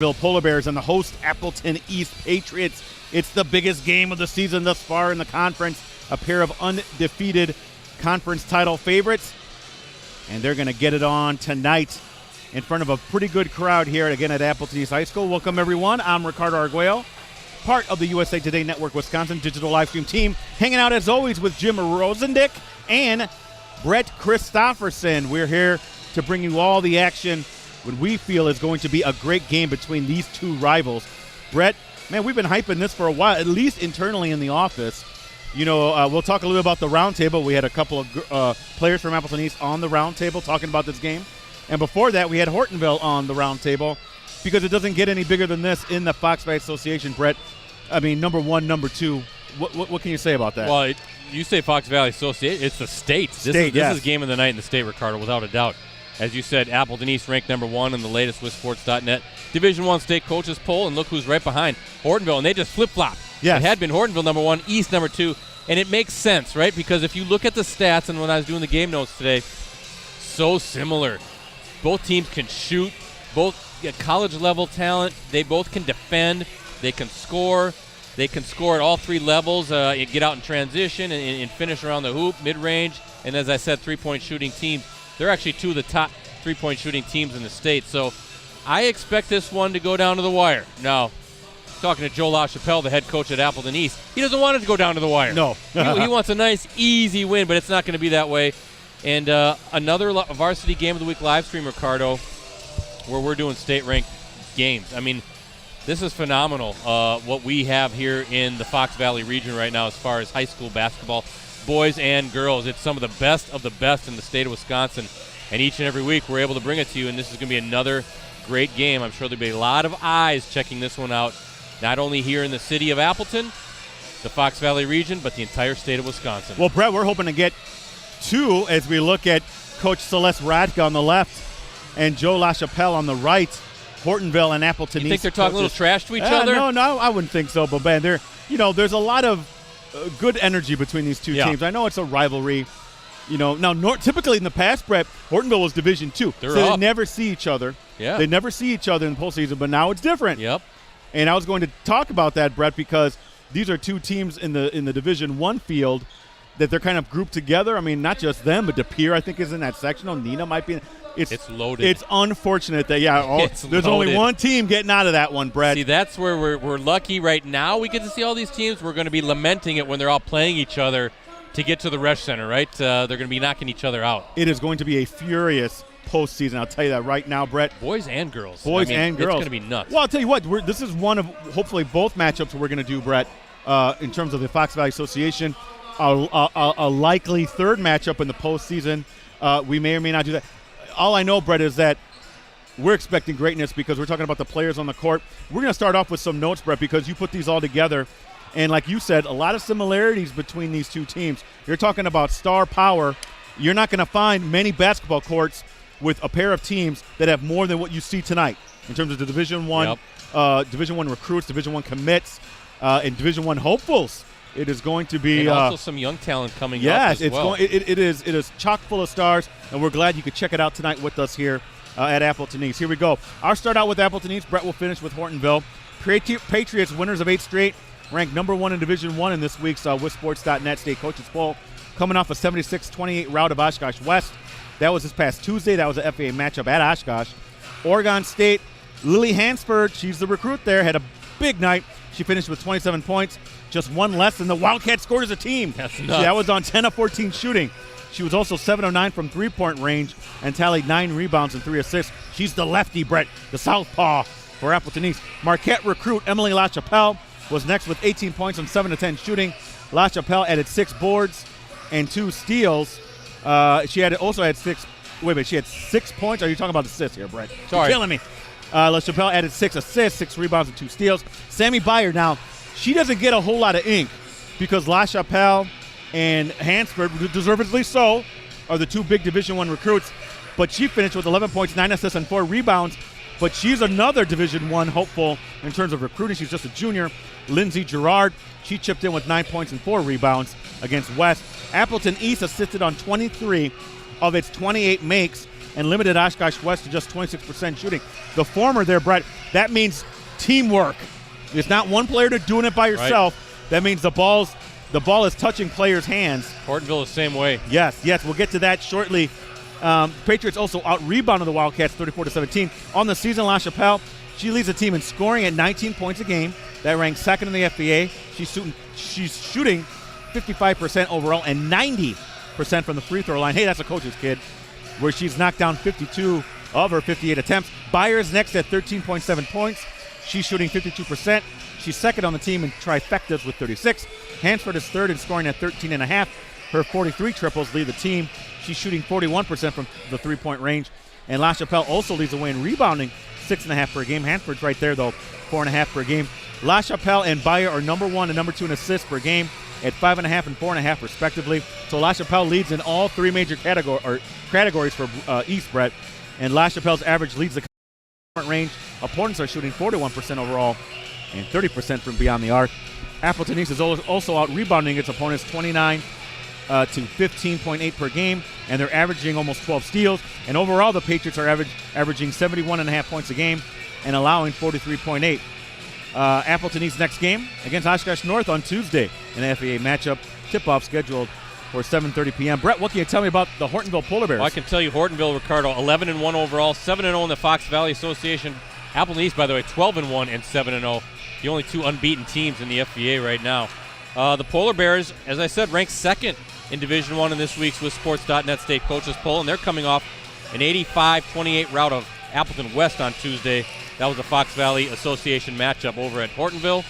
Polar Bears and the host Appleton East Patriots. It's the biggest game of the season thus far in the conference. A pair of undefeated conference title favorites. And they're going to get it on tonight in front of a pretty good crowd here again at Appleton East High School. Welcome, everyone. I'm Ricardo Arguello, part of the USA Today Network Wisconsin digital live stream team. Hanging out, as always, with Jim Rosandick and Brett Christopherson. We're here to bring you all the action what we feel is going to be a great game between these two rivals. Brett, man, we've been hyping this for a while, at least internally in the office. You know, we'll talk a little about the roundtable. We had a couple of players from Appleton East on the roundtable talking about this game. And before that, we had Hortonville on the roundtable because it doesn't get any bigger than this in the Fox Valley Association, Brett. I mean, number one, number two. What can you say about that? Well, you say Fox Valley Association. It's the state. This is game of the night in the state, Ricardo, without a doubt. As you said, Appleton East ranked number one in the latest WisSports.net Division I state coaches poll, and look who's right behind Hortonville, and they just flip-flopped. Yes. It had been Hortonville number one, East number two, and it makes sense, right? Because if you look at the stats, and when I was doing the game notes today, so similar. Both teams can shoot, both get college-level talent. They both can defend. They can score. They can score at all three levels, get out in transition and finish around the hoop, mid-range, and as I said, three-point shooting teams. They're actually two of the top three-point shooting teams in the state. So I expect this one to go down to the wire. Now, talking to Joe LaChapelle, the head coach at Appleton East, he doesn't want it to go down to the wire. No. he wants a nice, easy win, but it's not going to be that way. And another Varsity Game of the Week live stream, Ricardo, where we're doing state-ranked games. I mean, this is phenomenal, what we have here in the Fox Valley region right now as far as high school basketball. Boys and girls. It's some of the best in the state of Wisconsin. And each and every week we're able to bring it to you, and this is going to be another great game. I'm sure there'll be a lot of eyes checking this one out, not only here in the city of Appleton, the Fox Valley region, but the entire state of Wisconsin. Well, Brett, we're hoping to get two as we look at Coach Celeste Radka on the left and Joe LaChapelle on the right, Hortonville and Appleton East. You think they're talking a little trash to each other? No, I wouldn't think so, but man, there's a lot of good energy between these two teams. I know it's a rivalry. Now typically in the past, Brett, Hortonville was Division II, so they never see each other. Yeah. They never see each other in the postseason, but now it's different. Yep. And I was going to talk about that, Brett, because these are two teams in the Division I field that they're kind of grouped together. I mean, not just them, but De Pere, I think, is in that sectional. Nina might be. It's loaded. It's unfortunate that, there's only one team getting out of that one, Brett. See, that's where we're lucky right now. We get to see all these teams. We're going to be lamenting it when they're all playing each other to get to the Resch Center, right? They're going to be knocking each other out. It is going to be a furious postseason. I'll tell you that right now, Brett. Boys and girls. And girls. It's going to be nuts. Well, I'll tell you what. This is one of hopefully both matchups we're going to do, Brett, in terms of the Fox Valley Association. A likely third matchup in the postseason. We may or may not do that. All I know, Brett, is that we're expecting greatness because we're talking about the players on the court. We're going to start off with some notes, Brett, because you put these all together. And like you said, a lot of similarities between these two teams. You're talking about star power. You're not going to find many basketball courts with a pair of teams that have more than what you see tonight in terms of the Division I, Division I recruits, Division I commits, and Division I hopefuls. It is going to be and also some young talent coming up as well. It is chock full of stars, and we're glad you could check it out tonight with us here at Appleton East. Here we go. I'll start out with Appleton East. Brett will finish with Hortonville. Patriots, winners of 8 straight, ranked number one in Division I in this week's WisSports.net State Coaches Poll, coming off a 76-28 rout of Oshkosh West. That was this past Tuesday. That was an FAA matchup at Oshkosh. Oregon State, Lily Hansford, she's the recruit there, had a big night. She finished with 27 points, just one less than the Wildcats scored as a team. That was on 10 of 14 shooting. She was also 7 of 9 from three-point range and tallied 9 rebounds and 3 assists. She's the lefty, Brett, the southpaw for Appleton East. Marquette recruit Emily LaChapelle was next with 18 points on 7 of 10 shooting. LaChapelle added 6 boards and 2 steals. She had 6 points. Are you talking about assists here, Brett? Sorry. You're killing me. LaChapelle added 6 assists, 6 rebounds, and 2 steals. Sammy Byer, now, she doesn't get a whole lot of ink because LaChapelle and Hansford, deservedly so, are the two big Division I recruits. But she finished with 11 points, 9 assists, and 4 rebounds. But she's another Division I hopeful in terms of recruiting. She's just a junior. Lindsey Gerard, she chipped in with 9 points and 4 rebounds against West. Appleton East assisted on 23 of its 28 makes. and limited Oshkosh West to just 26% shooting. The former there, Brett, that means teamwork. It's not one player doing it by yourself. Right. That means the ball is touching players' hands. Hortonville the same way. Yes. We'll get to that shortly. Patriots also out-rebounded the Wildcats 34-17. On the season, LaChapelle, she leads the team in scoring at 19 points a game. That ranks second in the FBA. She's shooting 55% overall and 90% from the free throw line. Hey, that's a coach's kid, where she's knocked down 52 of her 58 attempts. Byers next at 13.7 points. She's shooting 52%. She's second on the team in trifectas with 36. Hansford is third in scoring at 13.5. Her 43 triples lead the team. She's shooting 41% from the three-point range. And LaChapelle also leads the way in rebounding, 6.5 per game. Hansford's right there, though, 4.5 per game. LaChapelle and Bayer are number 1 and number 2 in assists per game at 5.5 and 4.5 respectively. So LaChapelle leads in all three major categories for East, Brett. And LaChapelle's average leads the range. Opponents are shooting 41% overall and 30% from beyond the arc. Appleton East is also out rebounding its opponents 29 to 15.8 per game, and they're averaging almost 12 steals. And overall, the Patriots are averaging 71.5 points a game and allowing 43.8. Appleton East next game against Oshkosh North on Tuesday, an FAA matchup. Tip-off scheduled for 7:30 p.m. Brett, what can you tell me about the Hortonville Polar Bears? Well, I can tell you Hortonville, Ricardo, 11-1 overall, 7-0 in the Fox Valley Association. Appleton East, by the way, 12-1 and 7-0. The only two unbeaten teams in the FBA right now. The Polar Bears, as I said, ranked second in Division I in this week's WithSports.net State Coaches Poll, and they're coming off an 85-28 rout of Appleton West on Tuesday. That was a Fox Valley Association matchup over at Hortonville.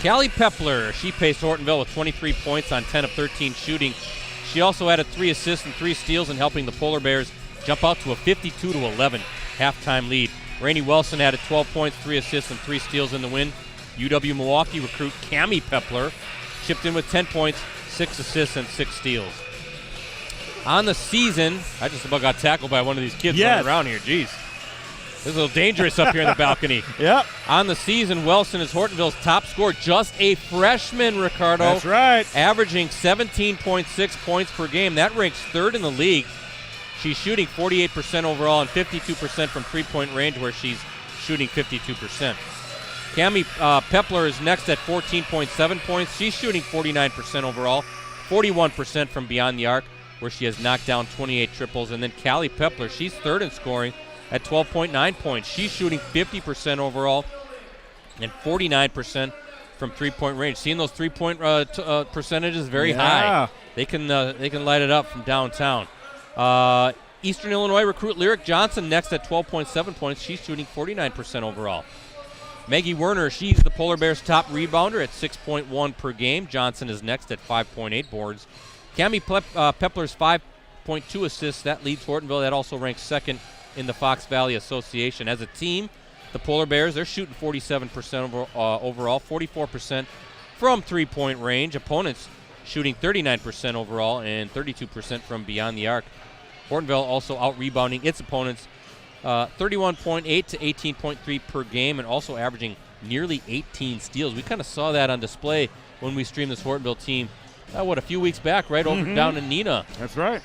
Callie Pepler, she paced Hortonville with 23 points on 10 of 13 shooting. She also added 3 assists and 3 steals in helping the Polar Bears jump out to a 52-11 halftime lead. Rainey Wilson added 12 points, 3 assists, and 3 steals in the win. UW-Milwaukee recruit Cammie Pepler chipped in with 10 points, 6 assists, and 6 steals. On the season, I just about got tackled by one of these kids running around here. Jeez. This is a little dangerous up here in the balcony. Yep. On the season, Wilson is Hortonville's top scorer, just a freshman, Ricardo. That's right. Averaging 17.6 points per game. That ranks third in the league. She's shooting 48% overall and 52% from three-point range, where she's shooting 52%. Cammie Pepler is next at 14.7 points. She's shooting 49% overall, 41% from beyond the arc, where she has knocked down 28 triples. And then Callie Pepler, she's third in scoring at 12.9 points. She's shooting 50% overall and 49% from three-point range. Seeing those three-point percentages very high. They can light it up from downtown. Eastern Illinois recruit Lyric Johnson next at 12.7 points. She's shooting 49% overall. Maggie Werner, she's the Polar Bears' top rebounder at 6.1 per game. Johnson is next at 5.8 boards. Cammie Pepler's 5.2 assists. That leads Hortonville. That also ranks second in the Fox Valley Association. As a team, the Polar Bears, they're shooting 47% overall, 44% from three-point range. Opponents shooting 39% overall and 32% from beyond the arc. Hortonville also out-rebounding its opponents 31.8 to 18.3 per game, and also averaging nearly 18 steals. We kind of saw that on display when we streamed this Hortonville team, a few weeks back, right over down in Neenah. That's right.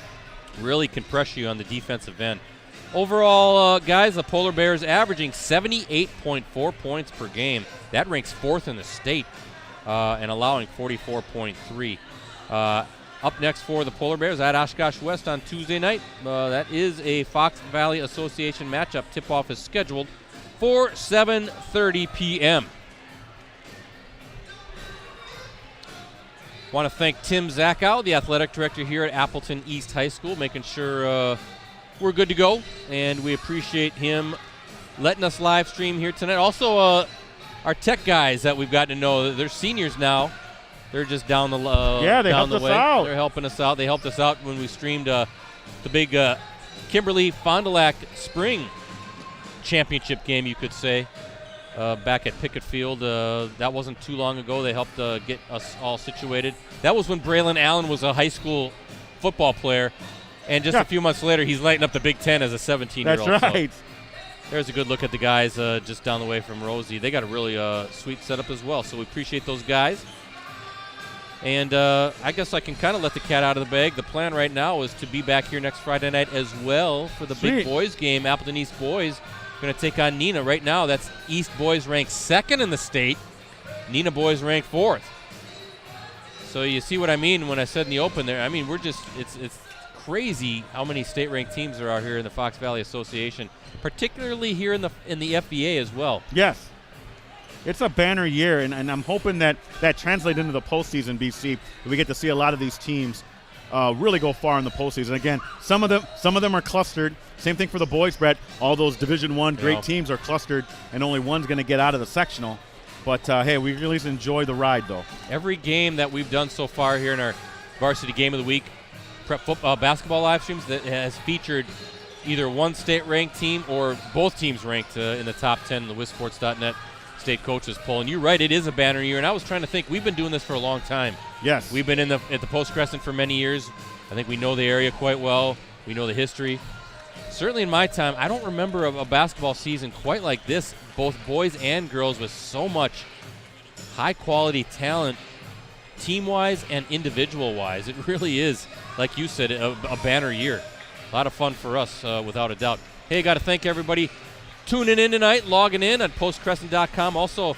Really can pressure you on the defensive end. Overall, guys, the Polar Bears averaging 78.4 points per game. That ranks fourth in the state, and allowing 44.3. Up next for the Polar Bears at Oshkosh West on Tuesday night. That is a Fox Valley Association matchup. Tip-off is scheduled for 7:30 p.m. Want to thank Tim Zackow, the athletic director here at Appleton East High School, making sure we're good to go, and we appreciate him letting us live stream here tonight. Also, our tech guys that we've gotten to know, they're seniors now. They're just down the way. They're helping us out. They helped us out when we streamed the big Kimberly Fond du Lac Spring Championship game, you could say, back at Pickett Field. That wasn't too long ago. They helped get us all situated. That was when Braylon Allen was a high school football player, and just a few months later, he's lighting up the Big Ten as a 17-year-old. That's right. So there's a good look at the guys just down the way from Rosie. They got a really sweet setup as well, so we appreciate those guys. And I guess I can kind of let the cat out of the bag. The plan right now is to be back here next Friday night as well for the big boys game. Appleton East boys going to take on Neenah. Right now, that's East boys ranked 2nd in the state. Neenah boys ranked 4th. So you see what I mean when I said in the open there. I mean, we're just it's crazy how many state-ranked teams there are here in the Fox Valley Association, particularly here in the FVA as well. Yes. It's a banner year, and I'm hoping that translates into the postseason, BC. We get to see a lot of these teams really go far in the postseason. Again, some of them are clustered. Same thing for the boys, Brett. All those Division I great teams are clustered, and only one's going to get out of the sectional. But, hey, we really enjoy the ride, though. Every game that we've done so far here in our Varsity Game of the Week prep football, basketball live streams that has featured either one state-ranked team or both teams ranked in the top 10 in the WisSports.net state coaches poll. And you're right, it is a banner year. And I was trying to think, we've been doing this for a long time. Yes. We've been at the Post Crescent for many years. I think we know the area quite well. We know the history. Certainly in my time, I don't remember a basketball season quite like this, both boys and girls, with so much high-quality talent, team-wise and individual-wise. It really is, like you said, a banner year. A lot of fun for us, without a doubt. Hey, got to thank everybody tuning in tonight, logging in at postcrescent.com. Also,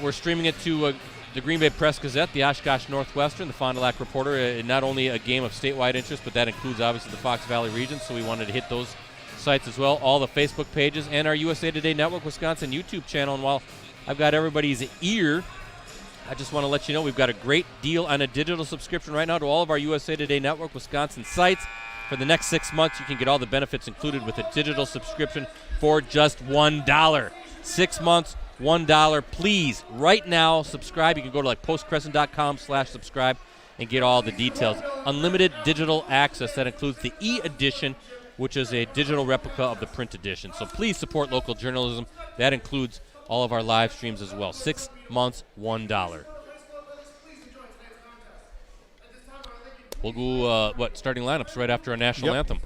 we're streaming it to the Green Bay Press-Gazette, the Oshkosh Northwestern, the Fond du Lac Reporter. Not only a game of statewide interest, but that includes, obviously, the Fox Valley region, so we wanted to hit those sites as well. All the Facebook pages and our USA Today Network Wisconsin YouTube channel. And while I've got everybody's ear, I just want to let you know we've got a great deal on a digital subscription right now to all of our USA Today Network Wisconsin sites. For the next 6 months, you can get all the benefits included with a digital subscription for just $1. 6 months, $1. Please, right now, subscribe. You can go to postcrescent.com/subscribe and get all the details. Unlimited digital access. That includes the e-edition, which is a digital replica of the print edition. So please support local journalism. That includes all of our live streams as well. 6 months, $1. We'll go, starting lineups right after our national anthem.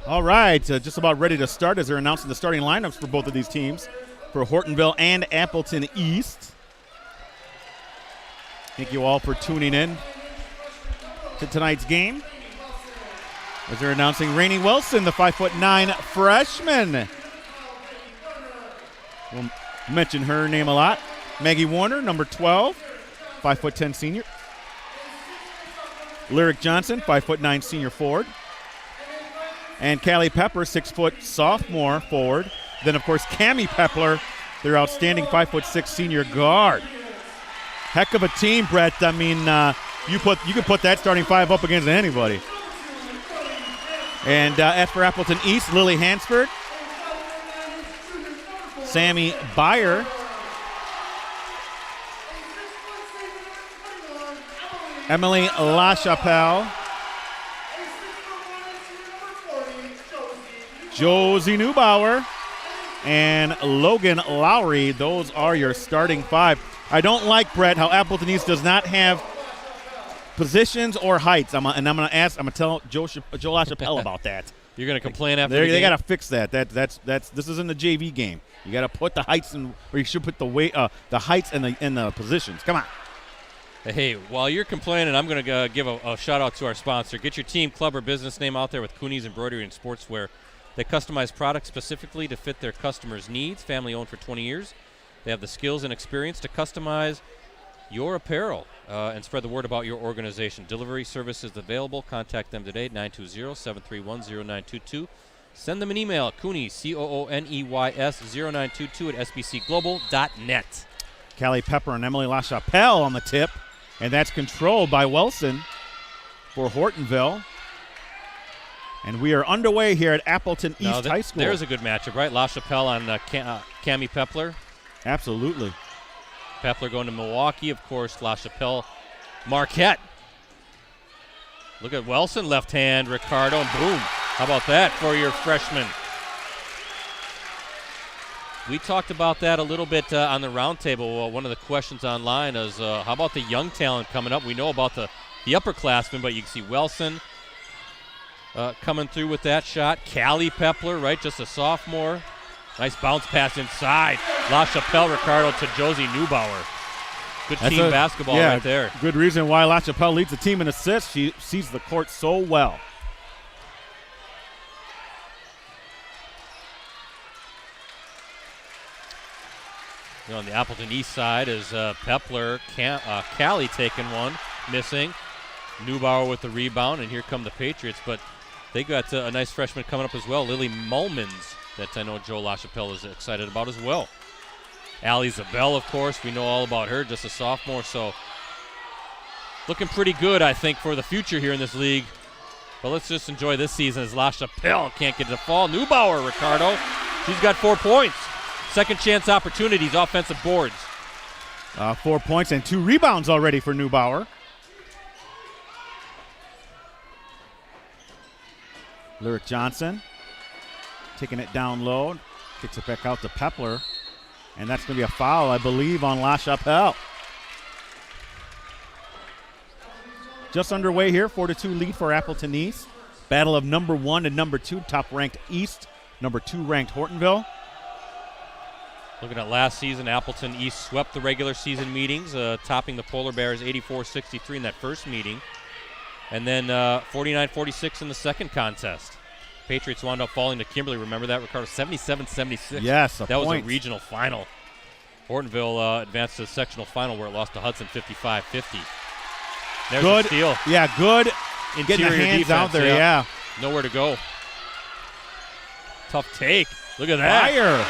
All right, just about ready to start as they're announcing the starting lineups for both of these teams, for Hortonville and Appleton East. Thank you all for tuning in to tonight's game. As they're announcing Rainey Wilson, the 5'9" freshman. We'll mention her name a lot. Maggie Warner, number 12, 5'10" senior. Lyric Johnson, 5'9" senior forward. And Callie Pepper, 6 foot sophomore forward. Then, of course, Cammie Pepler, their outstanding 5'6" senior guard. Heck of a team, Brett. I mean, you could put that starting five up against anybody. And as for Appleton East, Lily Hansford, Sammy Byer, Emily LaChapelle, Josie Neubauer, and Logan Lowry. Those are your starting 5. I don't like, Brett, how Appleton East does not have positions or heights. I'm going to tell Joe LaChapelle about that. You're going to complain after the game? They got to fix that. This isn't the JV game. You got to put the heights in, or you should put the heights in the positions. Come on. Hey, while you're complaining, I'm going to give a shout-out to our sponsor. Get your team, club, or business name out there with Cooney's Embroidery and Sportswear. They customize products specifically to fit their customers' needs. Family-owned for 20 years. They have the skills and experience to customize your apparel and spread the word about your organization. Delivery service is available. Contact them today, 920-731-0922. Send them an email, Cooney, COONEYS 0922 at sbcglobal.net. Callie Pepper and Emily LaChapelle on the tip, and that's controlled by Wilson for Hortonville. And we are underway here at Appleton East High School. There's a good matchup, right? LaChapelle on Cammie Pepler. Absolutely. Pepler going to Milwaukee, of course, LaChapelle, Marquette. Look at Wilson, left hand, Ricardo, and boom. How about that for your freshman? We talked about that a little bit on the roundtable. One of the questions online is, how about the young talent coming up? We know about the upperclassmen, but you can see Wilson coming through with that shot. Callie Pepler, right, just a sophomore. Nice bounce pass inside. LaChapelle, Ricardo to Josie Neubauer. Good team basketball right there. Good reason why LaChapelle leads the team in assists. She sees the court so well. On the Appleton East side is Pepler, Callie taking one, missing. Neubauer with the rebound, and here come the Patriots. But they got a nice freshman coming up as well, Lily Mulmans, that I know Joe LaChapelle is excited about as well. Allie Zabel, of course, we know all about her, just a sophomore. So looking pretty good, I think, for the future here in this league. But let's just enjoy this season as LaChapelle can't get to the fall. Neubauer, Ricardo, she's got 4 points. Second chance opportunities, offensive boards. 4 points and 2 rebounds already for Neubauer. Lyric Johnson taking it down low, kicks it back out to Pepler, and that's going to be a foul, I believe, on LaChapelle. Just underway here, 4-2 lead for Appleton East. Battle of number 1 and number 2, top-ranked East, number 2 ranked Hortonville. Looking at last season, Appleton East swept the regular season meetings, topping the Polar Bears 84-63 in that first meeting. And then 49-46 in the second contest. Patriots wound up falling to Kimberly. Remember that, Ricardo? 77-76. Yes, that was a regional final. Hortonville advanced to the sectional final where it lost to Hudson 55-50. There's good a steal. Yeah, good. Interior getting the hands defense, out there, yeah. Nowhere to go. Tough take. Look at that. Byer.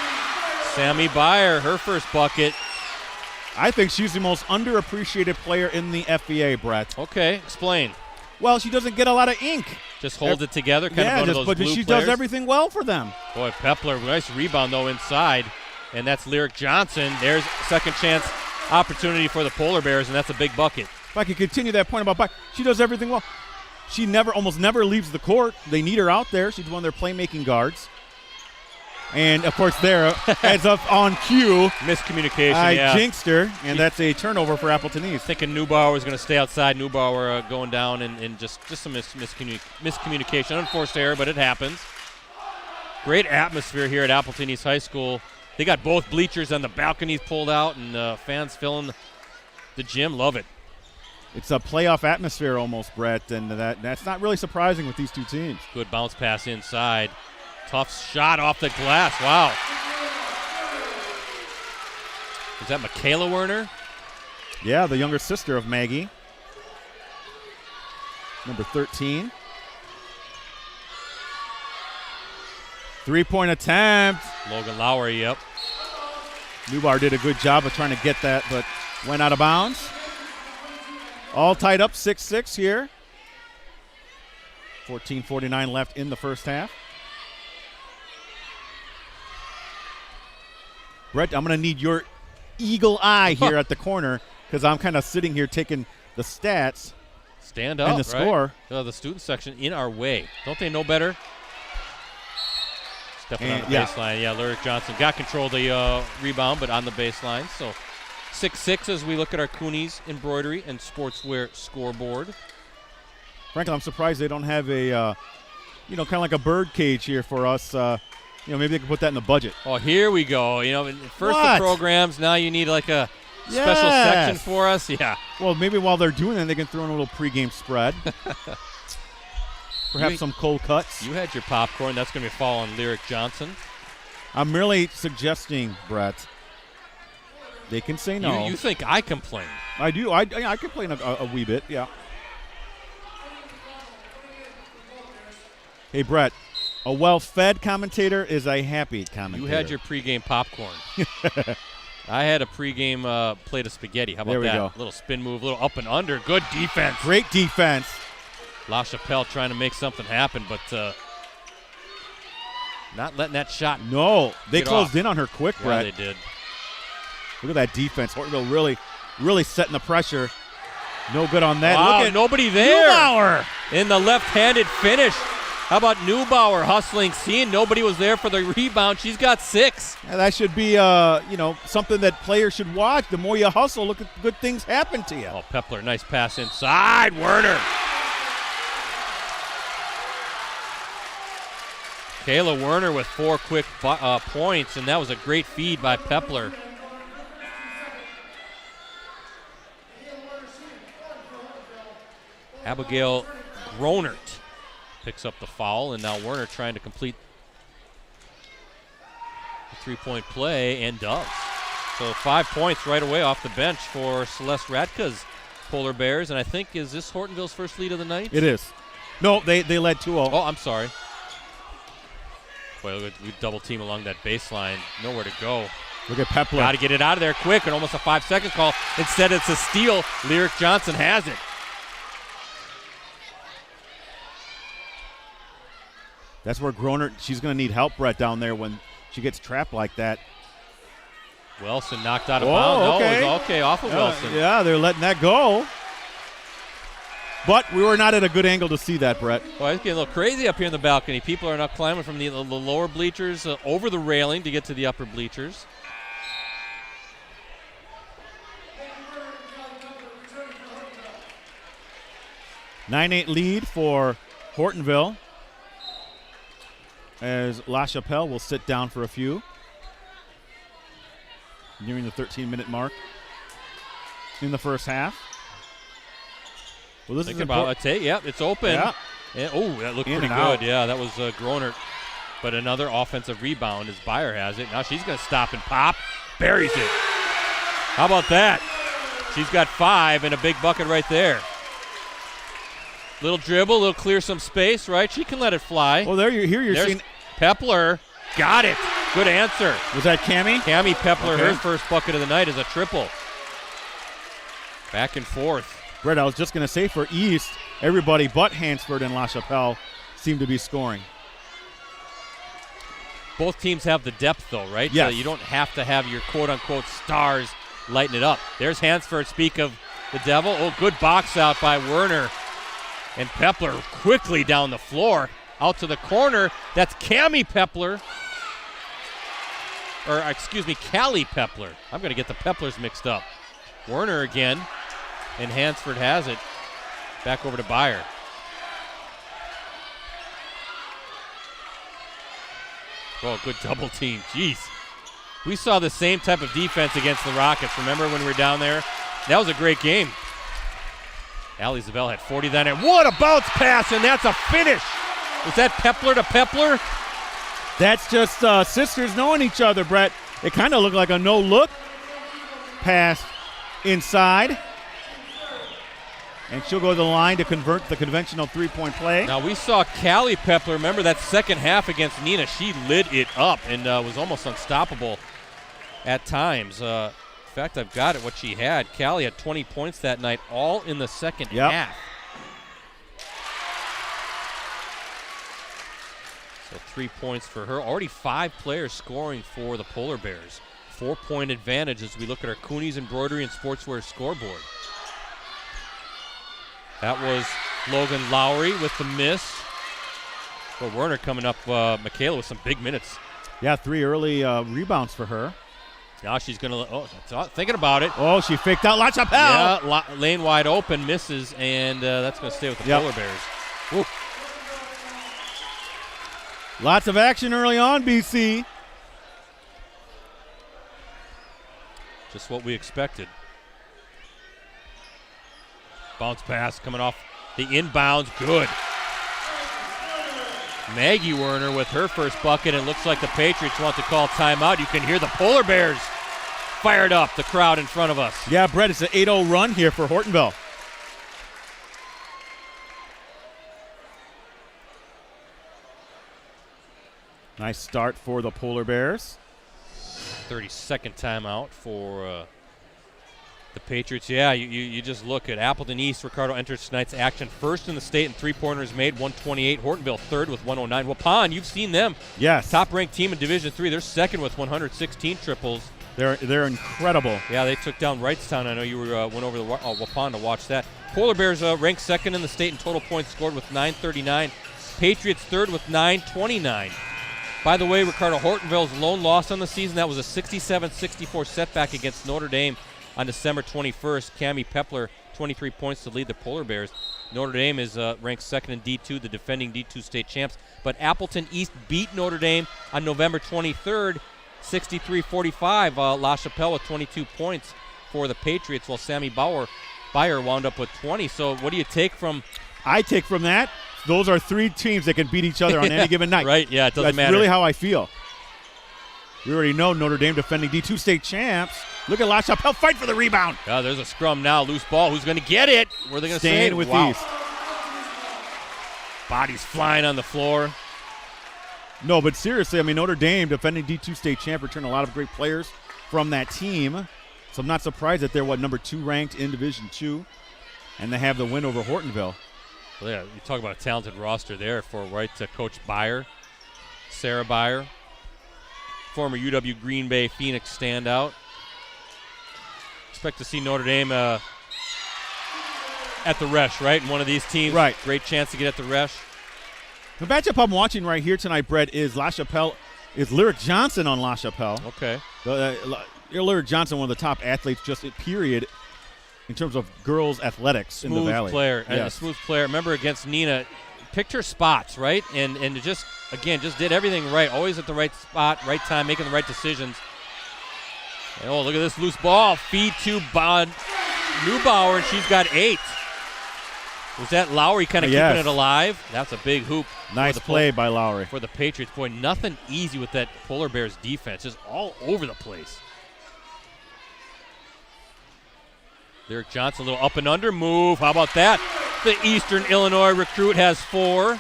Sammy Byer, her first bucket. I think she's the most underappreciated player in the FBA, Brett. Okay, explain. Well, she doesn't get a lot of ink. Just hold it together, kind of one of those but blue she players. does everything well for them. Boy, Pepler, nice rebound, though, inside. And that's Lyric Johnson. There's second chance opportunity for the Polar Bears, and that's a big bucket. If I could continue that point about Byer, she does everything well. She almost never leaves the court. They need her out there. She's one of their playmaking guards. And, of course, there, as of on cue, miscommunication, I jinxed her, and that's a turnover for Appleton East. Thinking Neubauer was going to stay outside. Neubauer going down and just some miscommunication. Unforced error, but it happens. Great atmosphere here at Appleton East High School. They got both bleachers and the balconies pulled out, and fans filling the gym. Love it. It's a playoff atmosphere almost, Brett, and that's not really surprising with these two teams. Good bounce pass inside. Tough shot off the glass. Wow. Is that Michaela Werner? Yeah, the younger sister of Maggie. Number 13. 3-point attempt. Logan Lowry, yep. Neubauer did a good job of trying to get that, but went out of bounds. All tied up 6-6 here. 14:49 left in the first half. Brett, I'm going to need your eagle eye here at the corner because I'm kind of sitting here taking the stats. Stand up, and the right? score. The student section in our way. Don't they know better? Definitely on the baseline. Yeah, Lyric Johnson got control of the rebound, but on the baseline. So 6-6 as we look at our Coonies embroidery and sportswear scoreboard. Frankly, I'm surprised they don't have a, kind of like a bird cage here for us. Maybe they can put that in the budget. Oh, here we go. First the programs, now you need like a special section for us. Yeah. Well, maybe while they're doing that, they can throw in a little pregame spread. Perhaps some cold cuts. You had your popcorn. That's going to be following Lyric Johnson. I'm merely suggesting, Brett. They can say no. You think I complain? I do. I complain a wee bit, yeah. Hey, Brett, a well-fed commentator is a happy commentator. You had your pregame popcorn. I had a pregame plate of spaghetti. How about there we that? Go. Little spin move, little up and under. Good defense. Great defense. La Chapelle trying to make something happen, but not letting that shot. No, they closed off. In on her quick, Brett. Yeah, they did. Look at that defense. Hortonville really setting the pressure. No good on that. Wow, Look at nobody there. Neubauer. In the left-handed finish. How about Neubauer hustling, seeing nobody was there for the rebound. She's got 6. Yeah, that should be, something that players should watch. The more you hustle, look at good things happen to you. Oh, Pepler, nice pass inside. Werner. Kayla Werner with 4 quick points, and that was a great feed by Pepler. Abigail Gronert picks up the foul, and now Werner trying to complete the three-point play, and does. So 5 points right away off the bench for Celeste Radka's Polar Bears, and I think, is this Hortonville's first lead of the night? It is. No, they led 2-0. Oh, I'm sorry. Boy, we double team along that baseline. Nowhere to go. Look at Pepler. Got to get it out of there quick, and almost a 5-second call. Instead, it's a steal. Lyric Johnson has it. That's where Groner, she's going to need help, Brett, down there when she gets trapped like that. Wilson knocked out of bounds. Okay. No, it was okay off of Wilson. Yeah, they're letting that go. But we were not at a good angle to see that, Brett. Well, it's getting a little crazy up here in the balcony. People are now climbing from the lower bleachers over the railing to get to the upper bleachers. – 9-8 lead for Hortonville, as La Chapelle will sit down for a few. Nearing the 13-minute mark in the first half. Well, this is about a take. Yep, it's open. Yeah. Oh, that looked pretty good. Yeah, that was Groner. But another offensive rebound as Beyer has it. Now she's going to stop and pop. Buries it. How about that? She's got 5 and a big bucket right there. Little dribble, little clear some space, right? She can let it fly. Well, you're seeing Pepler. Got it. Good answer. Was that Cammie? Cammie Pepler, her first bucket of the night is a triple. Back and forth. Brett, I was just going to say for East, everybody but Hansford and La Chapelle seem to be scoring. Both teams have the depth, though, right? Yes. So you don't have to have your quote-unquote stars lighten it up. There's Hansford, speak of the devil. Oh, good box out by Werner. And Pepler quickly down the floor, out to the corner. That's Cammie Pepler. Or, excuse me, Callie Pepler. I'm going to get the Peplers mixed up. Werner again, and Hansford has it. Back over to Beyer. Oh, good double team. Jeez. We saw the same type of defense against the Rockets. Remember when we were down there? That was a great game. Allie Zabel had 40 that night. What a bounce pass, and that's a finish. Was that Pepler to Pepler? That's just sisters knowing each other, Brett. It kind of looked like a no-look pass inside. And she'll go to the line to convert the conventional three-point play. Now, we saw Callie Pepler. Remember that second half against Nina? She lit it up and was almost unstoppable at times. In fact, I've got it, what she had. Callie had 20 points that night, all in the second half. So 3 points for her. Already 5 players scoring for the Polar Bears. 4-point advantage as we look at our Coonies Embroidery and Sportswear scoreboard. That was Logan Lowry with the miss. Well, Werner coming up, Michaela with some big minutes. Yeah, 3 early rebounds for her. Now she's going to, thinking about it. Oh, she faked out La Chapelle. Yeah, lane wide open, misses, and that's going to stay with the Polar Bears. Woo. Lots of action early on, BC. Just what we expected. Bounce pass coming off the inbounds. Good. Maggie Werner with her first bucket, and it looks like the Patriots want to call timeout. You can hear the Polar Bears fired up, the crowd in front of us. Yeah, Brett, it's an 8-0 run here for Hortonville. Nice start for the Polar Bears. 32nd timeout for the Patriots. Yeah, you just look at Appleton East. Ricardo enters tonight's action first in the state in three-pointers made, 128. Hortonville third with 109. Waupun, you've seen them. Yes. Top-ranked team in Division III. They're second with 116 triples. They're incredible. Yeah, they took down Wrightstown. I know you went over to Waupun to watch that. Polar Bears ranked second in the state in total points scored with 939. Patriots third with 929. By the way, Ricardo, Hortonville's lone loss on the season, that was a 67-64 setback against Notre Dame on December 21st. Cammie Pepler, 23 points to lead the Polar Bears. Notre Dame is ranked second in D2, the defending D2 state champs. But Appleton East beat Notre Dame on November 23rd, 63-45. La Chapelle with 22 points for the Patriots, while Sammy Byer wound up with 20. So what do you take from? I take from that, those are 3 teams that can beat each other on any given night. Right, yeah, it doesn't matter. That's really how I feel. We already know Notre Dame defending D2 state champs. Look at La Chapelle fight for the rebound. There's a scrum now, loose ball. Who's going to get it? Where are they going to stay with East? Bodies flying on the floor. No, but seriously, I mean, Notre Dame defending D2 state champ returned a lot of great players from that team. So I'm not surprised that they're, number 2 ranked in Division II, and they have the win over Hortonville. Well, yeah, you talk about a talented roster there for Coach Byer, Sarah Byer, former UW Green Bay Phoenix standout. Expect to see Notre Dame at the Resch, right? In one of these teams. Right. Great chance to get at the Resch. The matchup I'm watching right here tonight, Brett, is La Chapelle, is Lyric Johnson on La Chapelle. Okay. Lyric Johnson, one of the top athletes just period in terms of girls athletics in the Valley. Player, yes. And a smooth player. Remember against Nina, picked her spots, right? And just did everything right. Always at the right spot, right time, making the right decisions. Oh, look at this loose ball. Feed to Neubauer, and she's got 8. Was that Lowry kind of keeping it alive? That's a big hoop. Nice play by Lowry. For the Patriots. Boy, nothing easy with that Polar Bears defense. Just all over the place. Lyric Johnson, a little up and under move. How about that? The Eastern Illinois recruit has 4.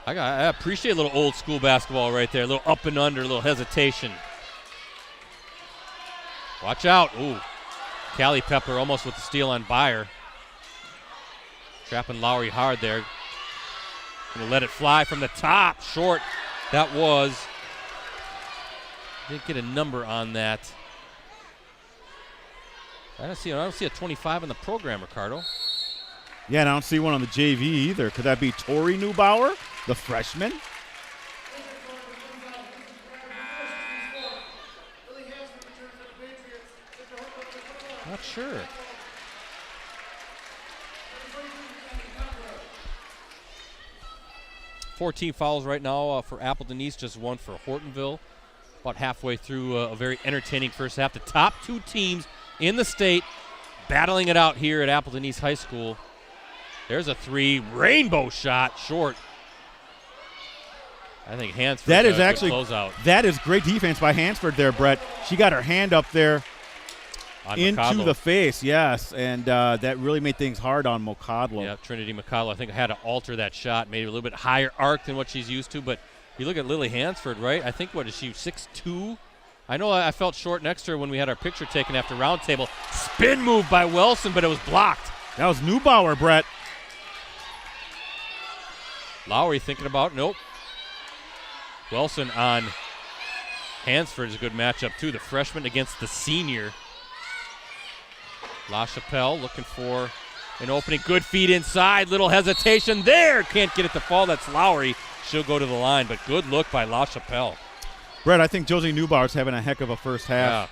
I appreciate a little old school basketball right there. A little up and under, a little hesitation. Watch out. Ooh. Callie Pepler almost with the steal on Byer. Trapping Lowry hard there. Gonna let it fly from the top. Short. That was. Didn't get a number on that. I don't see a 25 in the program, Ricardo. Yeah, and I don't see one on the JV either. Could that be Tori Neubauer, the freshman? Not sure. Fourteen fouls right now for Appleton East, just 1 for Hortonville. About halfway through a very entertaining first half. The top 2 teams in the state battling it out here at Appleton East High School. There's a 3, rainbow shot, short. I think Hansford. That is actually closeout. That is great defense by Hansford there, Brett. She got her hand up there into McCodlow. the face, yes, and that really made things hard on Mocodlo. Yeah, Trinity McCodlow, I think, had to alter that shot, made it a little bit higher arc than what she's used to. But you look at Lily Hansford, right? I think, what is she, 6'2"? I know I felt short next to her when we had our picture taken after roundtable. Spin move by Wilson, but it was blocked. That was Neubauer, Brett. Lowry thinking about, nope. Wilson on Hansford is a good matchup, too. The freshman against the senior. La Chapelle looking for An opening, good feed inside, little hesitation there. Can't get it to fall, that's Lowry. She'll go to the line, but good look by LaChapelle. Brett, I think Josie Neubauer's having a heck of a first half.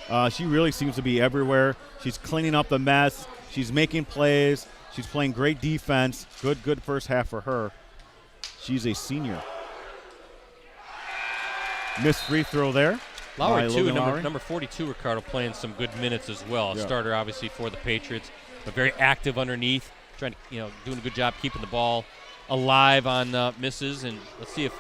Yeah. She really seems to be everywhere. She's cleaning up the mess. She's making plays. She's playing great defense. Good first half for her. She's a senior. Missed free throw there. Lowry, too, number 42, Ricardo, playing some good minutes as well. Yeah. Starter, obviously, for the Patriots, but very active underneath, trying to, doing a good job keeping the ball alive on misses. And let's see if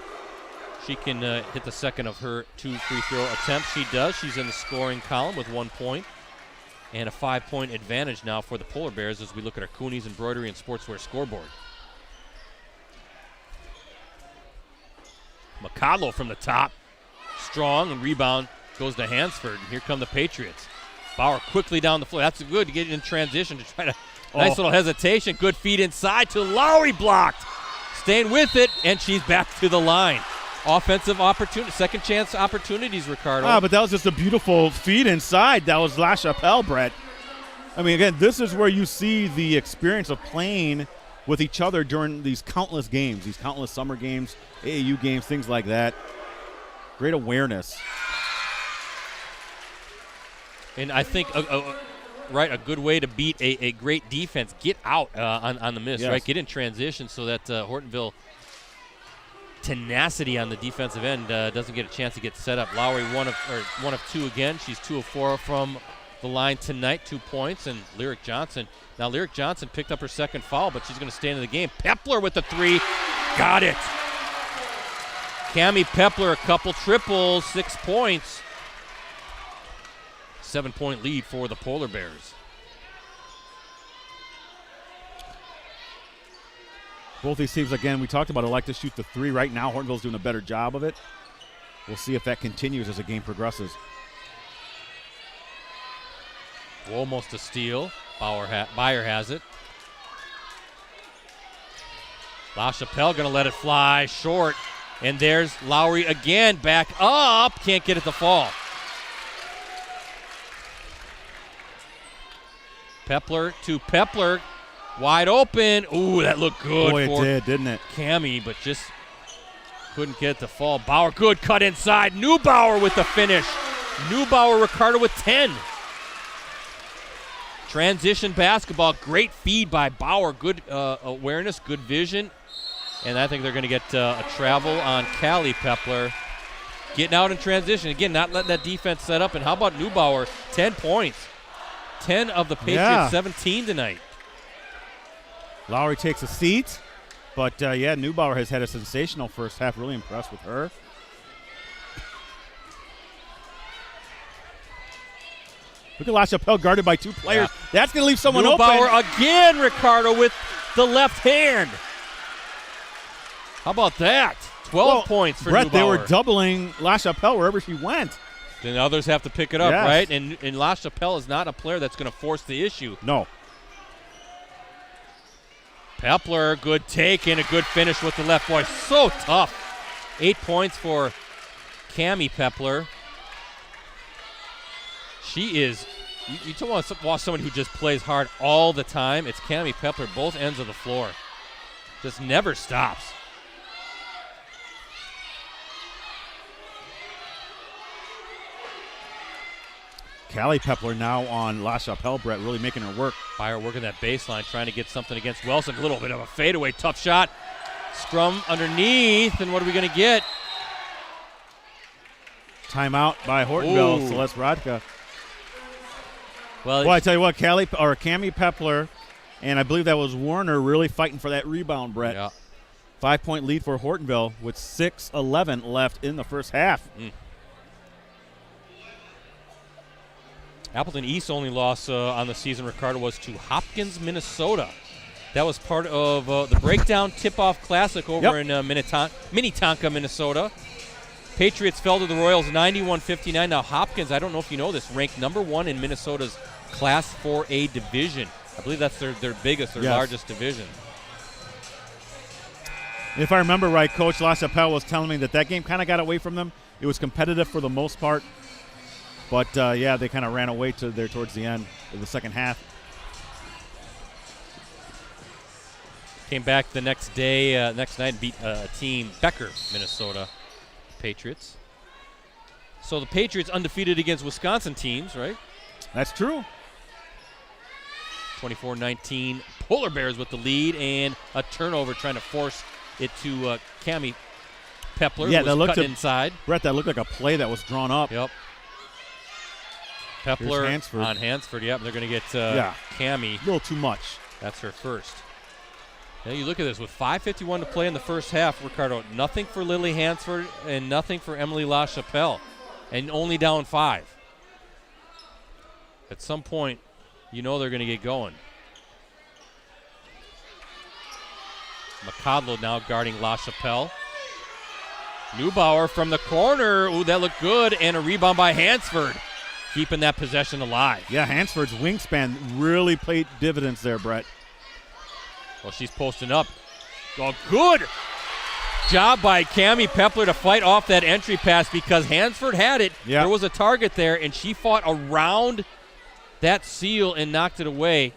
she can hit the second of her 2 free throw attempts. She does. She's in the scoring column with 1 point. And a 5-point advantage now for the Polar Bears as we look at our Cooney's Embroidery and Sportswear scoreboard. McCodlow from the top. Strong, and rebound goes to Hansford. And here come the Patriots. Bauer quickly down the floor. That's good to get in transition to try to. Nice little hesitation. Good feed inside to Lowry, blocked. Staying with it, and she's back to the line. Offensive opportunity, second chance opportunities, Ricardo. But that was just a beautiful feed inside. That was LaChapelle, Brett. I mean, again, this is where you see the experience of playing with each other during these countless games, these countless summer games, AAU games, things like that. Great awareness. And I think a good way to beat a great defense, get out on the miss, yes. Right? Get in transition so that Hortonville tenacity on the defensive end doesn't get a chance to get set up. Lowry one of 2 again. She's 2 of 4 from the line tonight, 2 points. And Lyric Johnson. Now Lyric Johnson picked up her second foul, but she's going to stay in the game. Pepler with the 3. Got it. Cammie Pepler, a couple triples, 6 points. 7-point lead for the Polar Bears. Both these teams, again, we talked about it, like to shoot the 3. Right now, Hortonville's doing a better job of it. We'll see if that continues as the game progresses. Almost a steal. Byer has it. LaChapelle going to let it fly short. And there's Lowry again, back up. Can't get it to fall. Pepler to Pepler. Wide open. Ooh, that looked good. Boy, it did, didn't it? Cammie, but just couldn't get it to fall. Bauer, good cut inside. Neubauer with the finish. Neubauer, Ricardo with 10. Transition basketball. Great feed by Bauer. Good awareness, good vision. And I think they're going to get a travel on Callie Pepler. Getting out in transition. Again, not letting that defense set up. And how about Neubauer? 10 points. 10 of the Patriots, 17 tonight. Lowry takes a seat. But, Neubauer has had a sensational first half. Really impressed with her. Look at LaChapelle guarded by 2 players. Yeah. That's going to leave someone open. Neubauer again, Ricardo, with the left hand. How about that? 12 points for Brett, Neubauer. They were doubling LaChapelle wherever she went. Then others have to pick it up, right? And LaChapelle is not a player that's going to force the issue. No. Pepler, good take and a good finish with the left. Boy, so tough. 8 points for Cammie Pepler. She is, you don't want to watch someone who just plays hard all the time. It's Cammie Pepler, both ends of the floor. Just never stops. Callie Pepler now on LaChapelle, Brett, really making her work. Byer working that baseline, trying to get something against Wilson. A little bit of a fadeaway, tough shot. Scrum underneath, and what are we going to get? Timeout by Hortonville, Celeste Rodka. Well, I tell you what, Cammie Pepler, and I believe that was Warner, really fighting for that rebound, Brett. Yeah. 5-point lead for Hortonville with 6:11 left in the first half. Appleton East only loss on the season, Ricardo, was to Hopkins, Minnesota. That was part of the Breakdown Tip-Off Classic over in Minnetonka, Minnesota. Patriots fell to the Royals 91-59. Now Hopkins, I don't know if you know this, ranked number 1 in Minnesota's Class 4A division. I believe that's their biggest, their largest division. If I remember right, Coach LaChapelle was telling me that game kind of got away from them. It was competitive for the most part. But, they kind of ran away towards the end of the second half. Came back the next night, and beat team Becker, Minnesota Patriots. So the Patriots undefeated against Wisconsin teams, right? That's true. 24-19, Polar Bears with the lead, and a turnover trying to force it to Cammie Pepler, Yeah, who that was looked cutting inside. Brett, that looked like a play that was drawn up. Yep. Pepler Hansford. on Hansford, yep. They're going to get Cammie. A little too much. That's her first. Now you look at this. With 5:51 to play in the first half, Ricardo, nothing for Lily Hansford and nothing for Emily LaChapelle, and only down 5. At some point, you know they're going to get going. McCodlow now guarding LaChapelle. Neubauer from the corner. Ooh, that looked good. And a rebound by Hansford, keeping that possession alive. Yeah, Hansford's wingspan really paid dividends there, Brett. Well, she's posting up. Oh, good job by Cammie Pepler to fight off that entry pass because Hansford had it. Yeah. There was a target there, and she fought around that seal and knocked it away.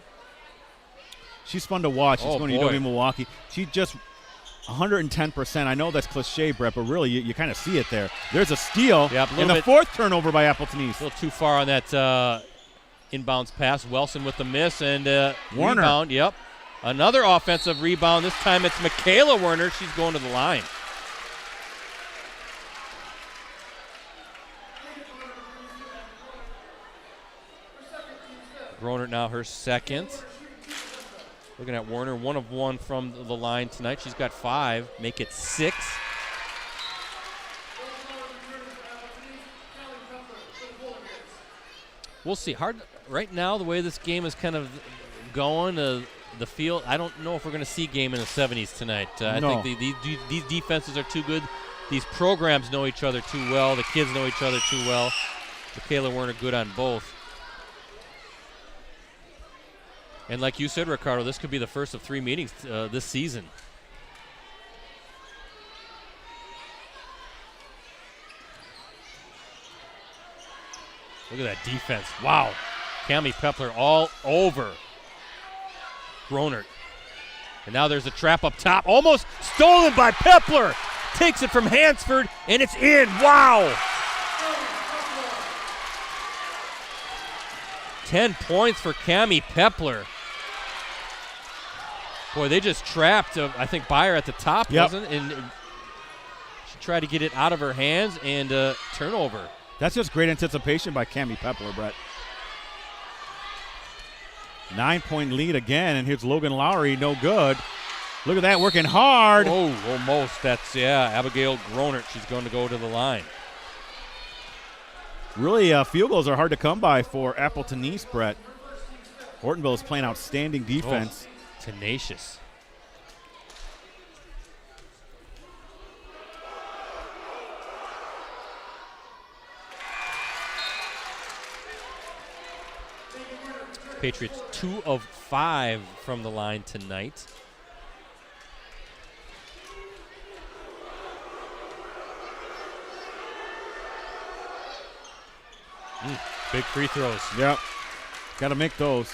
She's fun to watch. She's going to boy. UW Milwaukee. She just 110%. I know that's cliche, Brett, but really you kind of see it there. There's a steal. Yep, and the fourth turnover by Appleton East. A little too far on that inbounds pass. Wilson with the miss and Werner. Rebound. Yep. Another offensive rebound. This time it's Michaela Werner. She's going to the line. Groner now her second. Looking at Werner, 1 of 1 from the line tonight. She's got 5, make it 6. We'll see. Hard right now, the way this game is kind of going, the field, I don't know if we're going to see game in the 70s tonight. I think these defenses are too good. These programs know each other too well. The kids know each other too well. Michaela Werner good on both. And like you said, Ricardo, this could be the first of 3 meetings this season. Look at that defense. Wow. Cammie Pepler all over Gronert. And now there's a trap up top. Almost stolen by Pepler. Takes it from Hansford, and it's in. Wow. 10 points for Cammie Pepler. Boy, they just trapped, I think, Byer at the top, wasn't it? And she tried to get it out of her hands, and turnover. That's just great anticipation by Cammie Pepler, Brett. 9-point lead again, and here's Logan Lowry, no good. Look at that, working hard. Oh, almost. That's, Abigail Gronert. She's going to go to the line. Really, field goals are hard to come by for Appleton East, Brett. Hortonville is playing outstanding defense. Tenacious. Patriots 2 of 5 from the line tonight. Big free throws. Yep. Got to make those.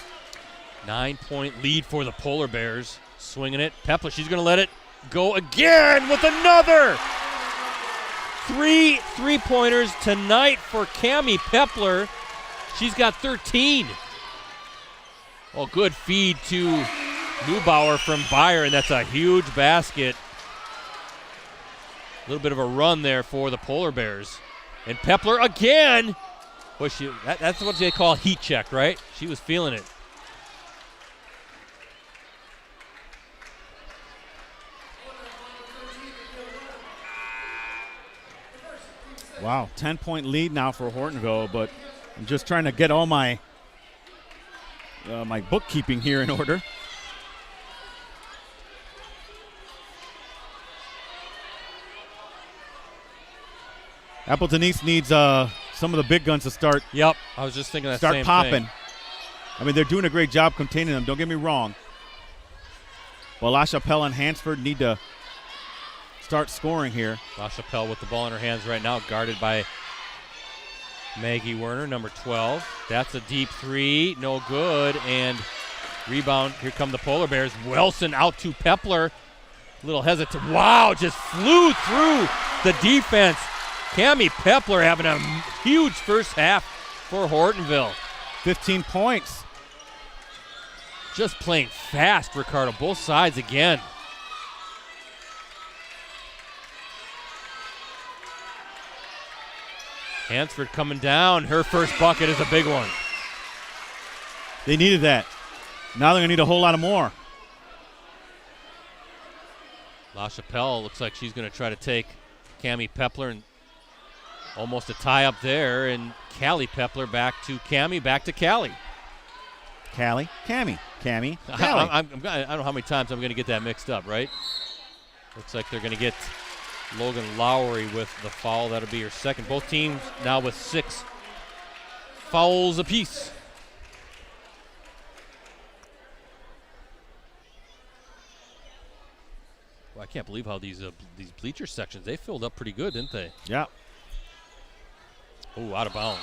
9-point lead for the Polar Bears. Swinging it. Pepler, she's going to let it go again with another. 3 3-pointers tonight for Cammie Pepler. She's got 13. Oh, good feed to Neubauer from Byer, and that's a huge basket. A little bit of a run there for the Polar Bears. And Pepler again. Boy, that's what they call heat check, right? She was feeling it. Wow, 10-point lead now for Hortonville, but I'm just trying to get all my my bookkeeping here in order. Appleton East needs some of the big guns to start. Yep, I was just thinking that start same popping. thing. I mean, they're doing a great job containing them. Don't get me wrong. Well, LaChapelle and Hansford need to start scoring here. LaChapelle with the ball in her hands right now, guarded by Maggie Werner, number 12. That's a deep three, no good, and Rebound. Here come the Polar Bears. Wilson out to Pepler. Little hesitant. Wow, just flew through the defense. Cammie Pepler having a huge first half for Hortonville. 15 points. Just playing fast, Ricardo. Both sides again. Hansford coming down. Her first bucket is a big one. They needed that. Now they're going to need a whole lot of more. LaChapelle looks like she's going to try to take Cammie Pepler, and almost a tie up there. And Callie Pepler back to Cammie, back to Callie. Cammie. Callie. I don't know how many times I'm going to get that mixed up, right? Looks like they're going to get Logan Lowry with the foul. That'll be her second. Both teams now with 6 fouls apiece. Well, I can't believe how these bleacher sections, they filled up pretty good, didn't they? Yeah. Oh, out of bounds.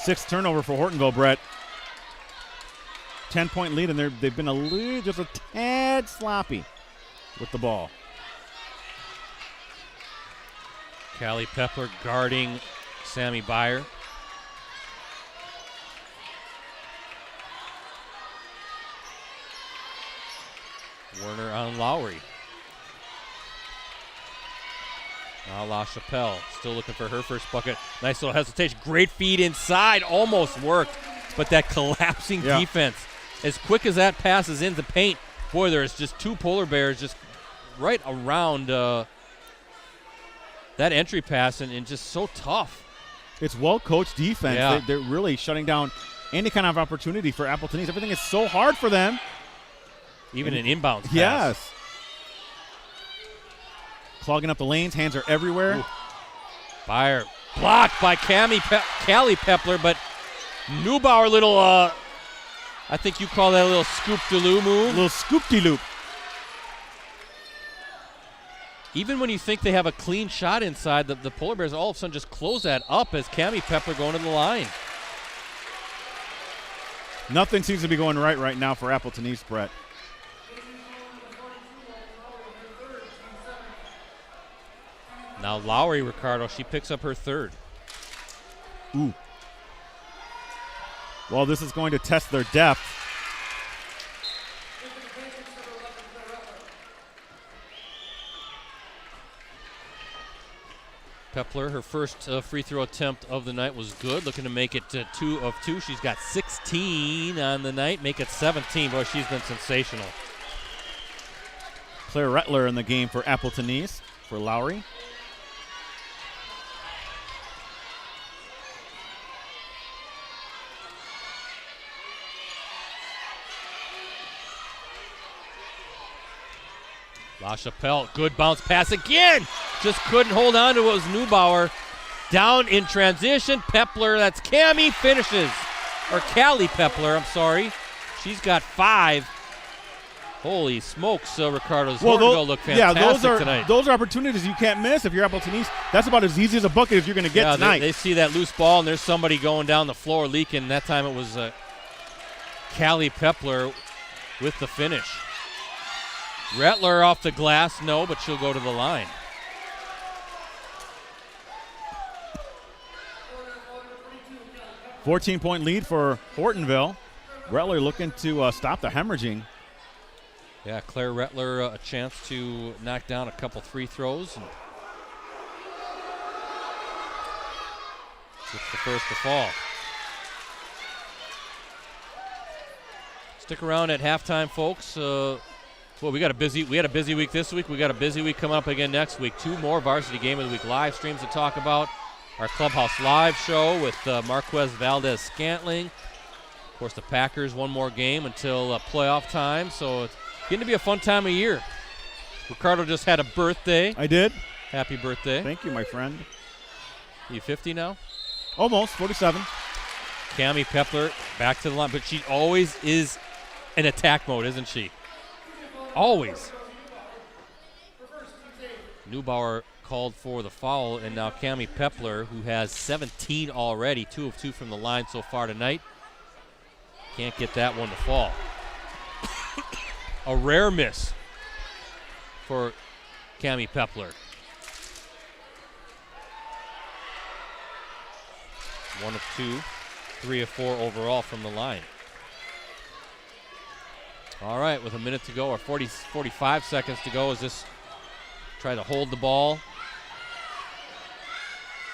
6th turnover for Hortonville, Brett. 10-point lead, and they've been just a tad sloppy with the ball. Callie Pepler guarding Sammy Byer. Werner on Lowry. Now LaChapelle still looking for her first bucket. Nice little hesitation. Great feed inside. Almost worked. But that collapsing defense. As quick as that passes into paint, boy, there's just 2 Polar Bears just right around that entry pass and just so tough. It's well-coached defense. Yeah. They're really shutting down any kind of opportunity for Appleton East. Everything is so hard for them. Even an inbounds pass. Yes. Clogging up the lanes. Hands are everywhere. Ooh. Byer blocked by Callie Pepler, but Neubauer little, I think you call that a little scoop-de-loo move. A little scoop-de-loop. Even when you think they have a clean shot inside, the Polar Bears all of a sudden just close that up as Cammie Pepler going to the line. Nothing seems to be going right now for Appleton East, Brett. Now Lowry, Ricardo, she picks up her 3rd. Ooh. Well, this is going to test their depth. Pepler, her first free throw attempt of the night was good. Looking to make it 2 of 2. She's got 16 on the night. Make it 17. Boy, she's been sensational. Claire Rettler in the game for Appleton East for Lowry. LaChapelle, good bounce pass again. Just couldn't hold on to it. Was Neubauer. Down in transition. Pepler, that's Cammie, finishes. Or Callie Pepler, I'm sorry. She's got 5. Holy smokes, Ricardo's Hortonville look fantastic tonight. Those are opportunities you can't miss if you're Appleton East. That's about as easy as a bucket as you're going to get tonight. They see that loose ball, and there's somebody going down the floor leaking. That time it was Callie Pepler with the finish. Rettler off the glass, no, but she'll go to the line. A 14-point lead for Hortonville. Rettler looking to stop the hemorrhaging. Yeah, Claire Rettler a chance to knock down a couple free throws. And it's the first to fall. Stick around at halftime, folks. Well, we had a busy week this week. We got a busy week coming up again next week. 2 more Varsity Game of the Week live streams to talk about. Our Clubhouse Live show with Marquez Valdez-Scantling. Of course, the Packers, 1 more game until playoff time. So it's getting to be a fun time of year. Ricardo just had a birthday. I did. Happy birthday. Thank you, my friend. Are you 50 now? Almost, 47. Cammie Pepler back to the line. But she always is in attack mode, isn't she? Always. Neubauer called for the foul, and now Cammie Pepler, who has 17 already, 2 of 2 from the line so far tonight, Can't get that one to fall. A rare miss for Cammie Pepler. 1 of 2, 3 of 4 overall from the line. All right, with a minute to go, or 45 seconds to go, as this try to hold the ball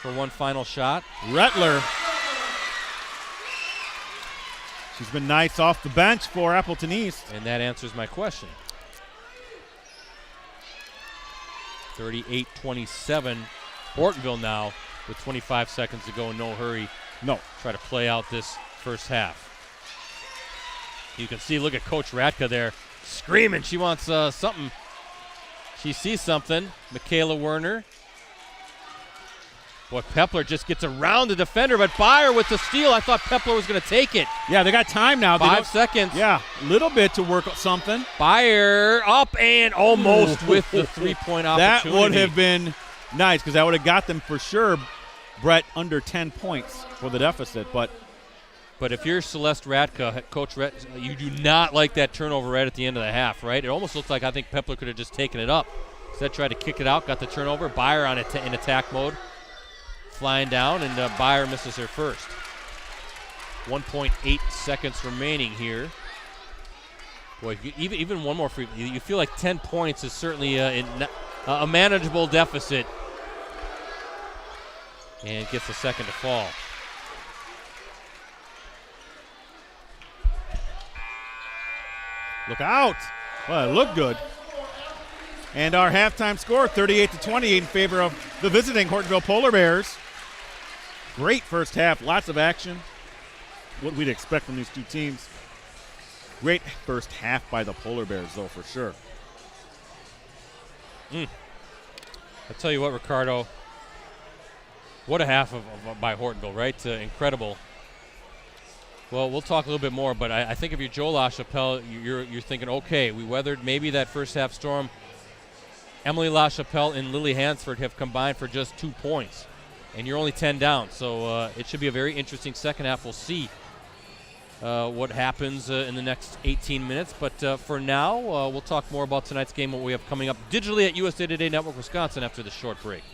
for one final shot. Rettler. She's been nice off the bench for Appleton East. And that answers my question. 38-27. Hortonville now with 25 seconds to go, no hurry. No. Try to play out this first half. You can see, look at Coach Ratka there screaming. She wants something. She sees something. Michaela Werner. Boy, Pepler just gets around the defender, but Byer with the steal. I thought Pepler was going to take it. Yeah, they got time now. 5 seconds. Yeah, a little bit to work something. Byer up and almost with the three-point opportunity. That would have been nice because that would have got them for sure, Brett, under 10 points for the deficit. But if you're Celeste Ratka, Coach Ratka, you do not like that turnover right at the end of the half, right? It almost looks like I think Pepler could have just taken it up. Instead, tried to kick it out, got the turnover. Byer on it in attack mode. Flying down, and Byer misses her first. 1.8 seconds remaining here. Boy, even one more free. You feel like 10 points is certainly a manageable deficit. And gets the second to fall. Look out. Well, it looked good. And our halftime score, 38-28 in favor of the visiting Hortonville Polar Bears. Great first half, lots of action. What we'd expect from these two teams. Great first half by the Polar Bears, though, for sure. I'll tell you what, Ricardo, what a half by Hortonville, right? Incredible. Well, we'll talk a little bit more, but I think if you're Joe LaChapelle, you're thinking, okay, we weathered maybe that first half storm. Emily LaChapelle and Lily Hansford have combined for just 2 points, and you're only 10 down. So it should be a very interesting second half. We'll see what happens in the next 18 minutes. But for now, we'll talk more about tonight's game, what we have coming up digitally at USA Today Network Wisconsin after this short break.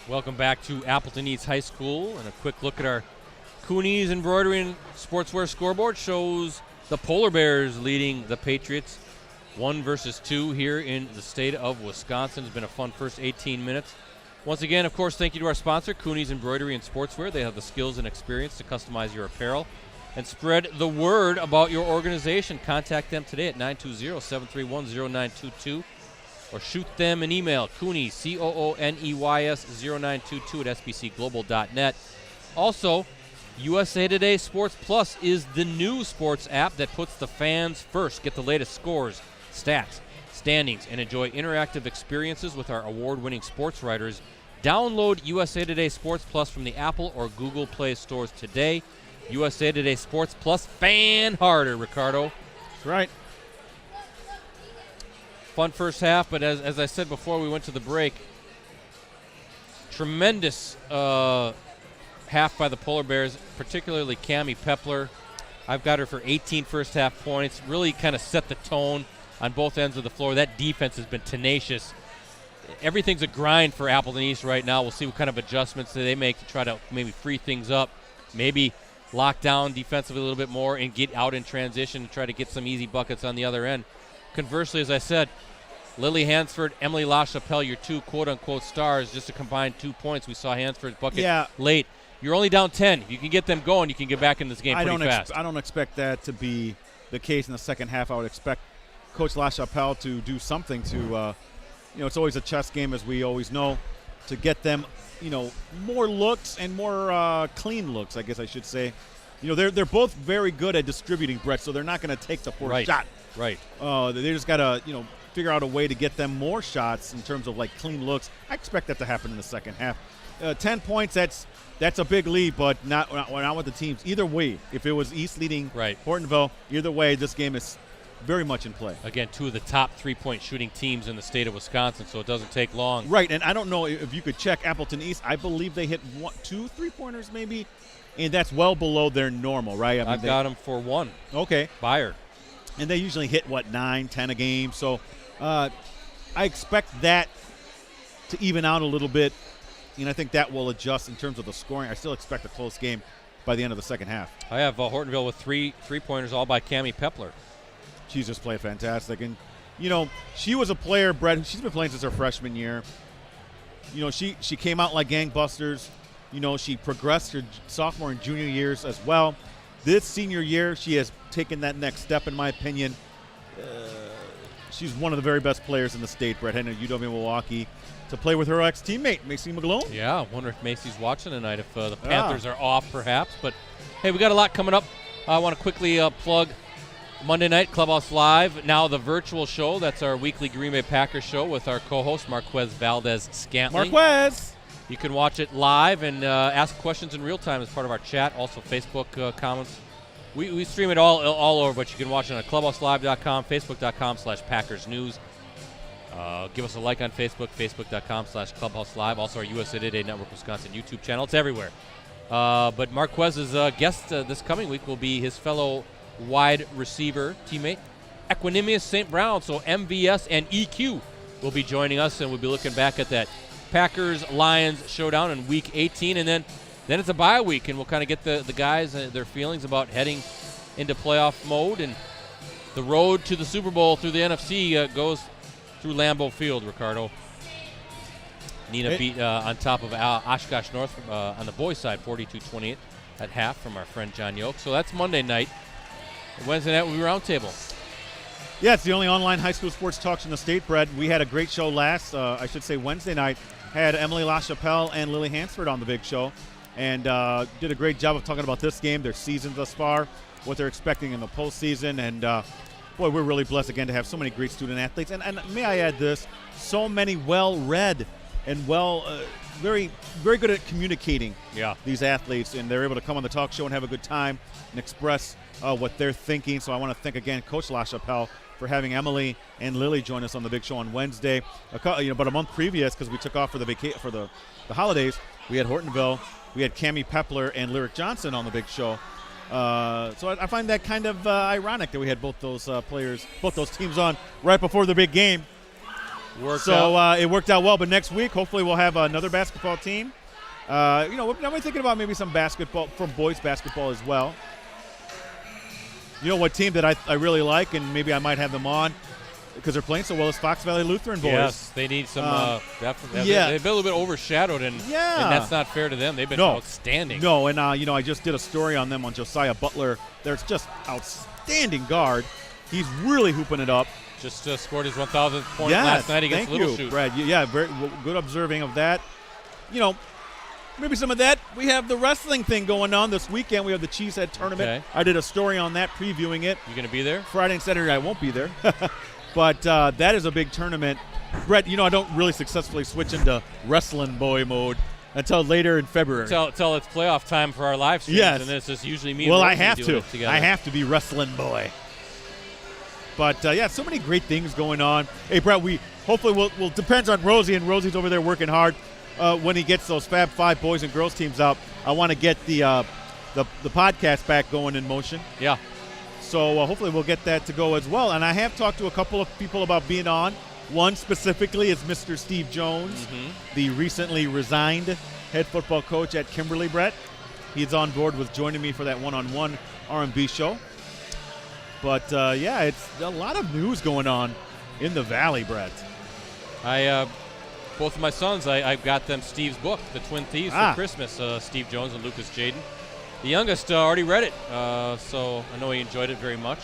Welcome back to Appleton East High School, and a quick look at our Coonies Embroidery and Sportswear scoreboard shows the Polar Bears leading the Patriots 1-2 here in the state of Wisconsin. It's been a fun first 18 minutes. Once again, of course, thank you to our sponsor, Coonies Embroidery and Sportswear. They have the skills and experience to customize your apparel and spread the word about your organization. Contact them today at 920-731-0922. Or shoot them an email, Coonies, COONEYS 0922 at sbcglobal.net. Also, USA Today Sports Plus is the new sports app that puts the fans first. Get the latest scores, stats, standings, and enjoy interactive experiences with our award-winning sports writers. Download USA Today Sports Plus from the Apple or Google Play stores today. USA Today Sports Plus, fan harder, Ricardo. That's right. Fun first half, but as I said before we went to the break, tremendous half by the Polar Bears, particularly Cammie Pepler. I've got her for 18 first-half points. Really kind of set the tone on both ends of the floor. That defense has been tenacious. Everything's a grind for Appleton East right now. We'll see what kind of adjustments they make to try to maybe free things up, maybe lock down defensively a little bit more and get out in transition and try to get some easy buckets on the other end. Conversely, as I said, Lily Hansford, Emily LaChapelle, your two quote-unquote stars, just a combined 2 points. We saw Hansford's bucket late. You're only down 10. If you can get them going, you can get back in this game pretty fast. I don't expect that to be the case in the second half. I would expect Coach LaChapelle to do something to, it's always a chess game, as we always know, to get them, more looks and more clean looks, I guess I should say. They're both very good at distributing, Brett, so they're not going to take the fourth shot. Right. They just got to, figure out a way to get them more shots in terms of, clean looks. I expect that to happen in the second half. 10 points, that's a big lead, but not with the teams. Either way, if it was East leading Hortonville, either way, this game is very much in play. Again, two of the top three-point shooting teams in the state of Wisconsin, so it doesn't take long. Right, and I don't know if you could check Appleton East. I believe they hit 2 3-pointers maybe, and that's well below their normal, right? I've got them for 1. Okay. Buyer. And they usually hit, 9, 10 a game. So I expect that to even out a little bit, and I think that will adjust in terms of the scoring. I still expect a close game by the end of the second half. I have Hortonville with 3 3-pointers, all by Cammie Pepler. She's just played fantastic. And, she was a player, Brett, she's been playing since her freshman year. She came out like gangbusters. She progressed her sophomore and junior years as well. This senior year, she has taken that next step, in my opinion. She's one of the very best players in the state, Brett Henry, UW-Milwaukee, to play with her ex-teammate, Macy McGlone. Yeah, I wonder if Macy's watching tonight, if the Panthers are off perhaps. But, hey, we got a lot coming up. I want to quickly plug Monday night, Clubhouse Live, now the virtual show. That's our weekly Green Bay Packers show with our co-host, Marquez Valdez-Scantling. Marquez! You can watch it live and ask questions in real time as part of our chat. Also, Facebook comments. We stream it all over, but you can watch it on clubhouselive.com, facebook.com/Packers News. Give us a like on Facebook, facebook.com/ClubhouseLive. Also, our USA Today Network Wisconsin YouTube channel. It's everywhere. But Marquez's guest this coming week will be his fellow wide receiver teammate, Equanimous St. Brown. So MVS and EQ will be joining us, and we'll be looking back at that Packers-Lions showdown in Week 18. And then it's a bye week, and we'll kind of get the guys their feelings about heading into playoff mode. And the road to the Super Bowl through the NFC goes through Lambeau Field, Ricardo. Nina beat on top of Oshkosh North on the boys' side, 42-28 at half from our friend John Yoke. So that's Monday night. Wednesday night, we roundtable. Yeah, it's the only online high school sports talk in the state, Brett. We had a great show Wednesday night. Had Emily LaChapelle and Lily Hansford on the big show, and did a great job of talking about this game, their season thus far, what they're expecting in the postseason. And, boy, we're really blessed, again, to have so many great student athletes. And may I add this, so many well-read and very, very good at communicating these athletes. And they're able to come on the talk show and have a good time and express what they're thinking. So I want to thank, again, Coach LaChapelle for having Emily and Lily join us on the big show on Wednesday. About a month previous, because we took off for the holidays, we had Hortonville, we had Cammie Pepler and Lyric Johnson on the big show. So I find that kind of ironic that we had both those teams on right before the big game. It worked out well. But next week, hopefully, we'll have another basketball team. We're thinking about maybe some basketball from boys basketball as well. You know what team that I really like, and maybe I might have them on because they're playing so well, is Fox Valley Lutheran boys. Yes, they need some. They've been a little bit overshadowed, and that's not fair to them. They've been outstanding. No, and I just did a story on them on Josiah Butler. There's just outstanding guard. He's really hooping it up. Just scored his 1,000th point last night against Little Shoot. Brad. Yeah, very good observing of that. Maybe some of that. We have the wrestling thing going on this weekend. We have the Cheesehead tournament. Okay. I did a story on that, previewing it. You going to be there? Friday and Saturday I won't be there. But that is a big tournament. Brett, I don't really successfully switch into wrestling boy mode until later in February. Until it's playoff time for our live streams. Yes. And this is usually me and Rosie I have doing to. it together. I have to be wrestling boy. But, so many great things going on. Hey, Brett, hopefully we'll depends on Rosie, and Rosie's over there working hard. when he gets those Fab Five boys and girls teams out, I want to get the podcast back going in motion. Yeah. So hopefully we'll get that to go as well. And I have talked to a couple of people about being on. One specifically is Mr. Steve Jones, the recently resigned head football coach at Kimberly, Brett. He's on board with joining me for that one-on-one R&B show. But, yeah, it's a lot of news going on in the Valley, Brett. Both of my sons, I've got them Steve's book, The Twin Thieves, for Christmas, Steve Jones and Lucas Jaden. The youngest already read it, so I know he enjoyed it very much.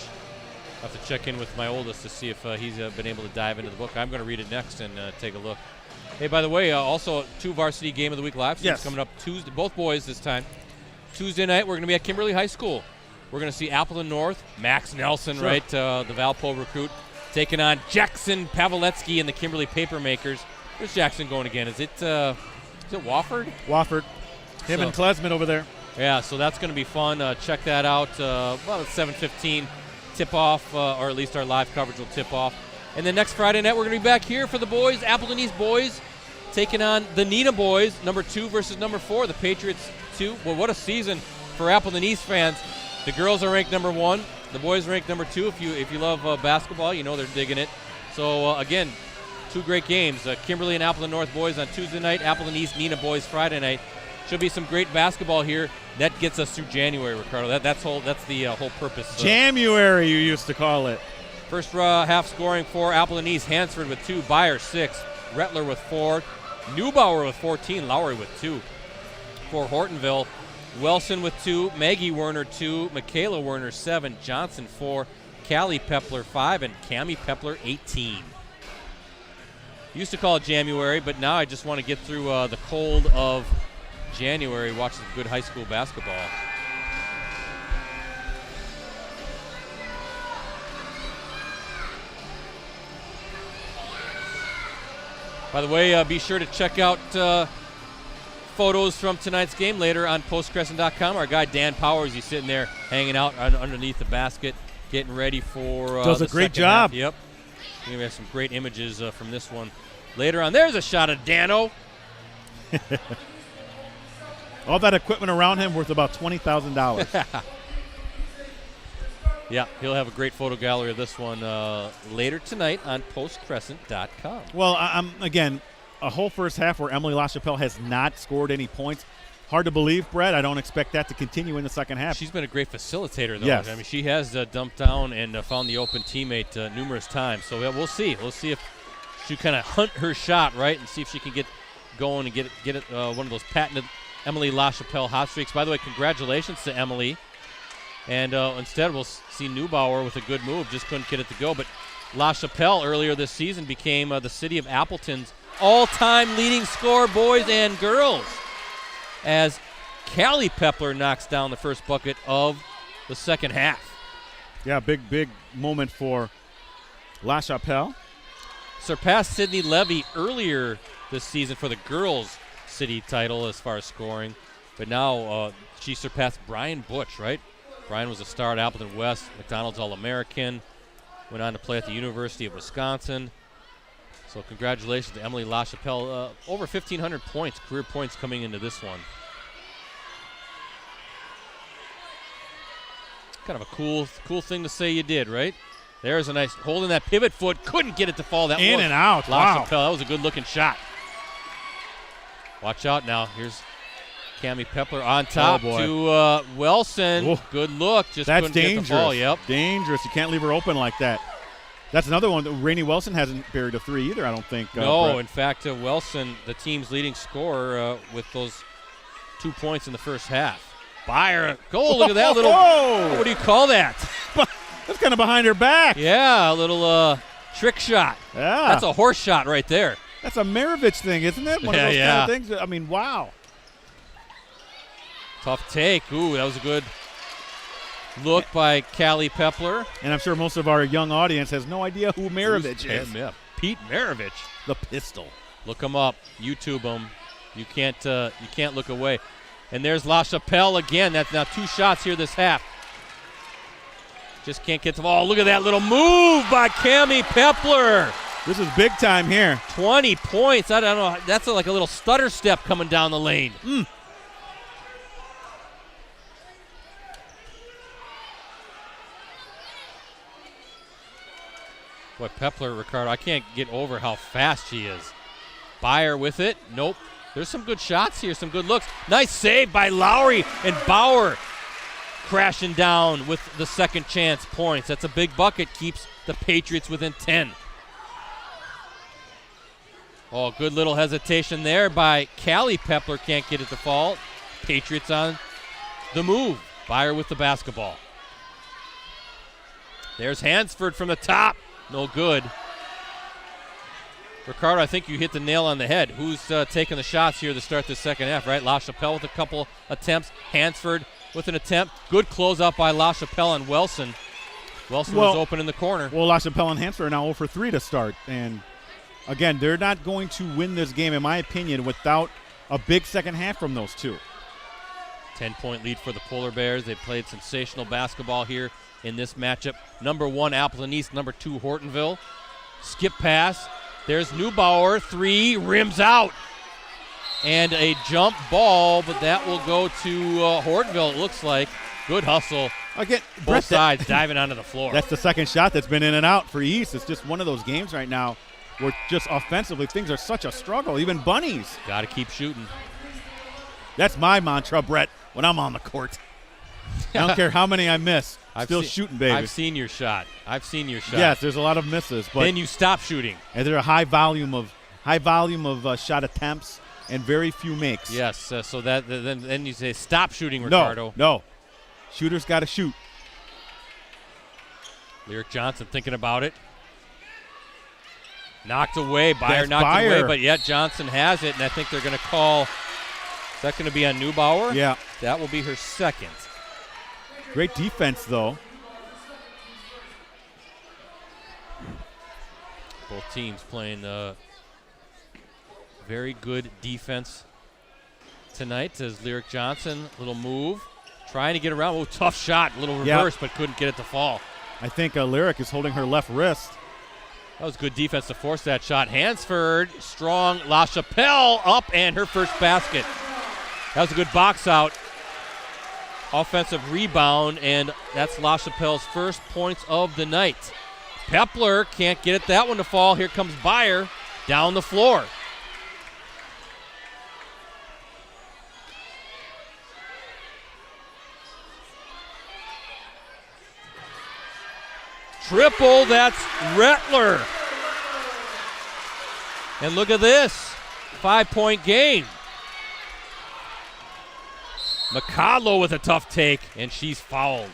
I'll have to check in with my oldest to see if he's been able to dive into the book. I'm going to read it next and take a look. Hey, by the way, also 2 Varsity Game of the Week live streams coming up Tuesday. Both boys this time. Tuesday night, we're going to be at Kimberly High School. We're going to see Appleton North, Max Nelson, right, the Valpo recruit, taking on Jackson Pavletsky and the Kimberly Papermakers. Where's Jackson going again? Is it Wofford? Wofford. Him and Klesman over there. Yeah, so that's going to be fun. Check that out. Well, it's 7:15 tip-off, or at least our live coverage will tip off. And then next Friday night, we're going to be back here for the boys, Appleton East boys, taking on the Neenah boys, number 2 versus number 4, the Patriots 2. Well, what a season for Appleton East fans. The girls are ranked number 1. The boys ranked number 2. If you love basketball, you know they're digging it. So, again, 2 great games. Kimberly and Appleton North boys on Tuesday night, Appleton East Neenah boys Friday night. Should be some great basketball here. That gets us through January, Ricardo. That's the whole purpose. January, you used to call it. First half scoring for Appleton East. Hansford with 2, Byer 6, Rettler with 4, Neubauer with 14, Lowry with 2. For Hortonville, Wilson with 2, Maggie Werner 2, Michaela Werner 7, Johnson 4, Callie Pepler 5, and Cammie Pepler 18. Used to call it January, but now I just want to get through the cold of January, watch some good high school basketball. By the way, be sure to check out photos from tonight's game later on postcrescent.com. Our guy Dan Powers, he's sitting there hanging out underneath the basket, getting ready for does a great job. Half. Yep. We're going to have some great images from this one later on. There's a shot of Dano. All that equipment around him worth about $20,000. Yeah, he'll have a great photo gallery of this one later tonight on postcrescent.com. Well, I'm again, a whole first half where Emily LaChapelle has not scored any points. Hard to believe, Brett. I don't expect that to continue in the second half. She's been a great facilitator, though. Yes. I mean, she has dumped down and found the open teammate numerous times. So we'll see. We'll see if she kind of hunt her shot, right, and see if she can get going and get it one of those patented Emily LaChapelle hot streaks. By the way, congratulations to Emily. And instead, we'll see Neubauer with a good move. Just couldn't get it to go. But LaChapelle earlier this season became the city of Appleton's all-time leading scorer, boys and girls, as Callie Pepler knocks down the first bucket of the second half. Yeah, big moment for LaChapelle. Surpassed Sydney Levy earlier this season for the girls' city title as far as scoring. But now she surpassed Brian Butch, right? Brian was a star at Appleton West, McDonald's All-American, went on to play at the University of Wisconsin. So congratulations to Emily LaChapelle. Over 1,500 points, career points coming into this one. Kind of a cool thing to say you did, right? There's a nice, holding that pivot foot, couldn't get it to fall. That in and out. LaChapelle, wow. That was a good-looking shot. Watch out now. Here's Cammie Pepler on top to Wilson. Whoa. Good look. Just That's couldn't dangerous. get the ball. Yep. Dangerous. You can't leave her open like that. That's another one. Rainey Wilson hasn't buried a three either, I don't think. No, Brett. in fact, Wilson, the team's leading scorer with those 2 points in the first half. Byer, goal. Look at that little. Whoa. What do you call that? That's kind of behind her back. Yeah, a little trick shot. Yeah. That's a horse shot right there. That's a Maravich thing, isn't it? One of those kind of things. I mean, wow. Tough take. Ooh, that was a good look by Callie Pepler. And I'm sure most of our young audience has no idea who Maravich is. Yeah, Pete Maravich. The pistol. Look him up. YouTube him. You can't look away. And there's LaChapelle again. That's now 2 shots here this half. Just can't get to the ball. Look at that little move by Cammie Pepler. This is big time here. 20 points. I don't know. That's like a little stutter step coming down the lane. Boy, Pepler, Ricardo, I can't get over how fast she is. Byer with it. Nope. There's some good shots here, some good looks. Nice save by Lowry, and Bauer crashing down with the second chance points. That's a big bucket, keeps the Patriots within 10. Oh, good little hesitation there by Callie. Pepler can't get it to fall. Patriots on the move. Byer with the basketball. There's Hansford from the top. No good. Ricardo, I think you hit the nail on the head. Who's taking the shots here to start the second half, right? LaChapelle with a couple attempts. Hansford with an attempt. Good closeout by LaChapelle on Wilson. Wilson was open in the corner. Well, LaChapelle and Hansford are now 0 for 3 to start. And, again, they're not going to win this game, in my opinion, without a big second half from those two. 10-point lead for the Polar Bears. They played sensational basketball here in this matchup. Number 1, Appleton East. Number 2, Hortonville. Skip pass. There's Neubauer. 3, rims out. And a jump ball, but that will go to Hortonville, it looks like. Good hustle. Again, both sides diving onto the floor. That's the second shot that's been in and out for East. It's just one of those games right now where just offensively things are such a struggle. Even bunnies. Got to keep shooting. That's my mantra, Brett, when I'm on the court. I don't care how many I miss. Still shooting, baby. I've seen your shot. Yes, there's a lot of misses, but then you stop shooting. And there are high volume of shot attempts and very few makes. Yes, so that then you say stop shooting, Ricardo. No. Shooters got to shoot. Lyric Johnson thinking about it. Knocked away. Byer knocked away, but yet Johnson has it, and I think they're going to call. Is that going to be on Neubauer? Yeah. That will be her second. Great defense, though. Both teams playing very good defense tonight. As Lyric Johnson, little move, trying to get around. Oh, tough shot, little reverse, but couldn't get it to fall. I think Lyric is holding her left wrist. That was good defense to force that shot. Hansford, strong. LaChapelle up, and her first basket. That was a good box out. Offensive rebound, and that's LaChapelle's first points of the night. Pepler can't get that one to fall. Here comes Byer down the floor. Triple, that's Rettler. And look at this, 5-point game. McCodlow with a tough take, and she's fouled.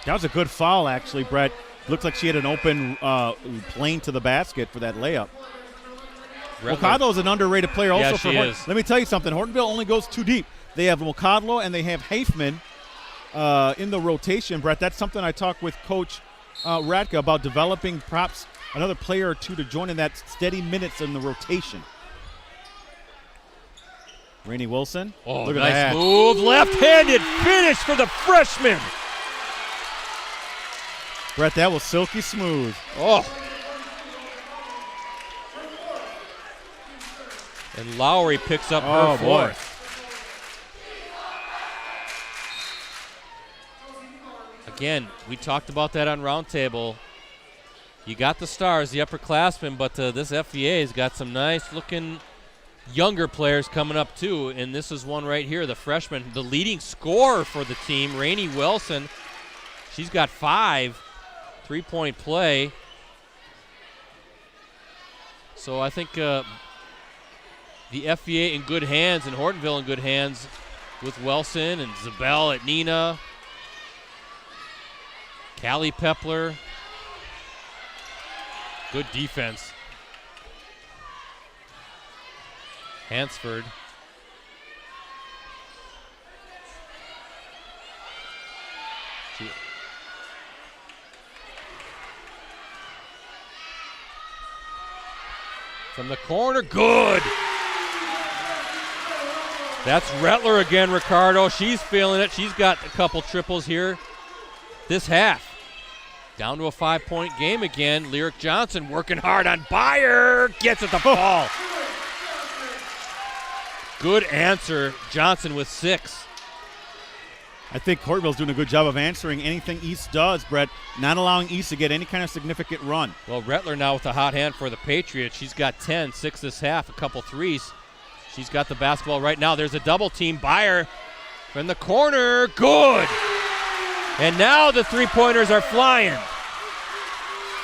That was a good foul, actually, Brett. Looks like she had an open plane to the basket for that layup. McCodlow is an underrated player also. Yeah, she is. Let me tell you something. Hortonville only goes too deep. They have McCodlow and they have Hafman in the rotation, Brett. That's something I talked with Coach Radka about, developing perhaps another player or two to join in that steady minutes in the rotation. Rainey Wilson. Oh, look at nice that move. Left-handed finish for the freshman. Brett, that was silky smooth. Oh. And Lowry picks up her fourth. Again, we talked about that on Roundtable. You got the stars, the upperclassmen, but this FVA's got some nice-looking younger players coming up too, and this is one right here, the freshman, the leading scorer for the team, Rainey Wilson. She's got 5 3-point play. So I think the FVA in good hands and Hortonville in good hands with Wilson and Zabel at Nina. Callie Pepler. Good defense. Hansford. From the corner, good. That's Rettler again, Ricardo. She's feeling it. She's got a couple triples here this half. Down to a 5-point game again. Lyric Johnson working hard on Byer. Gets it to fall. Good answer. Johnson with 6. I think Hortonville's doing a good job of answering anything East does, Brett, not allowing East to get any kind of significant run. Well, Rettler now with a hot hand for the Patriots. She's got 10, 6 this half, a couple threes. She's got the basketball right now. There's a double team. Byer from the corner. Good. And now the three-pointers are flying.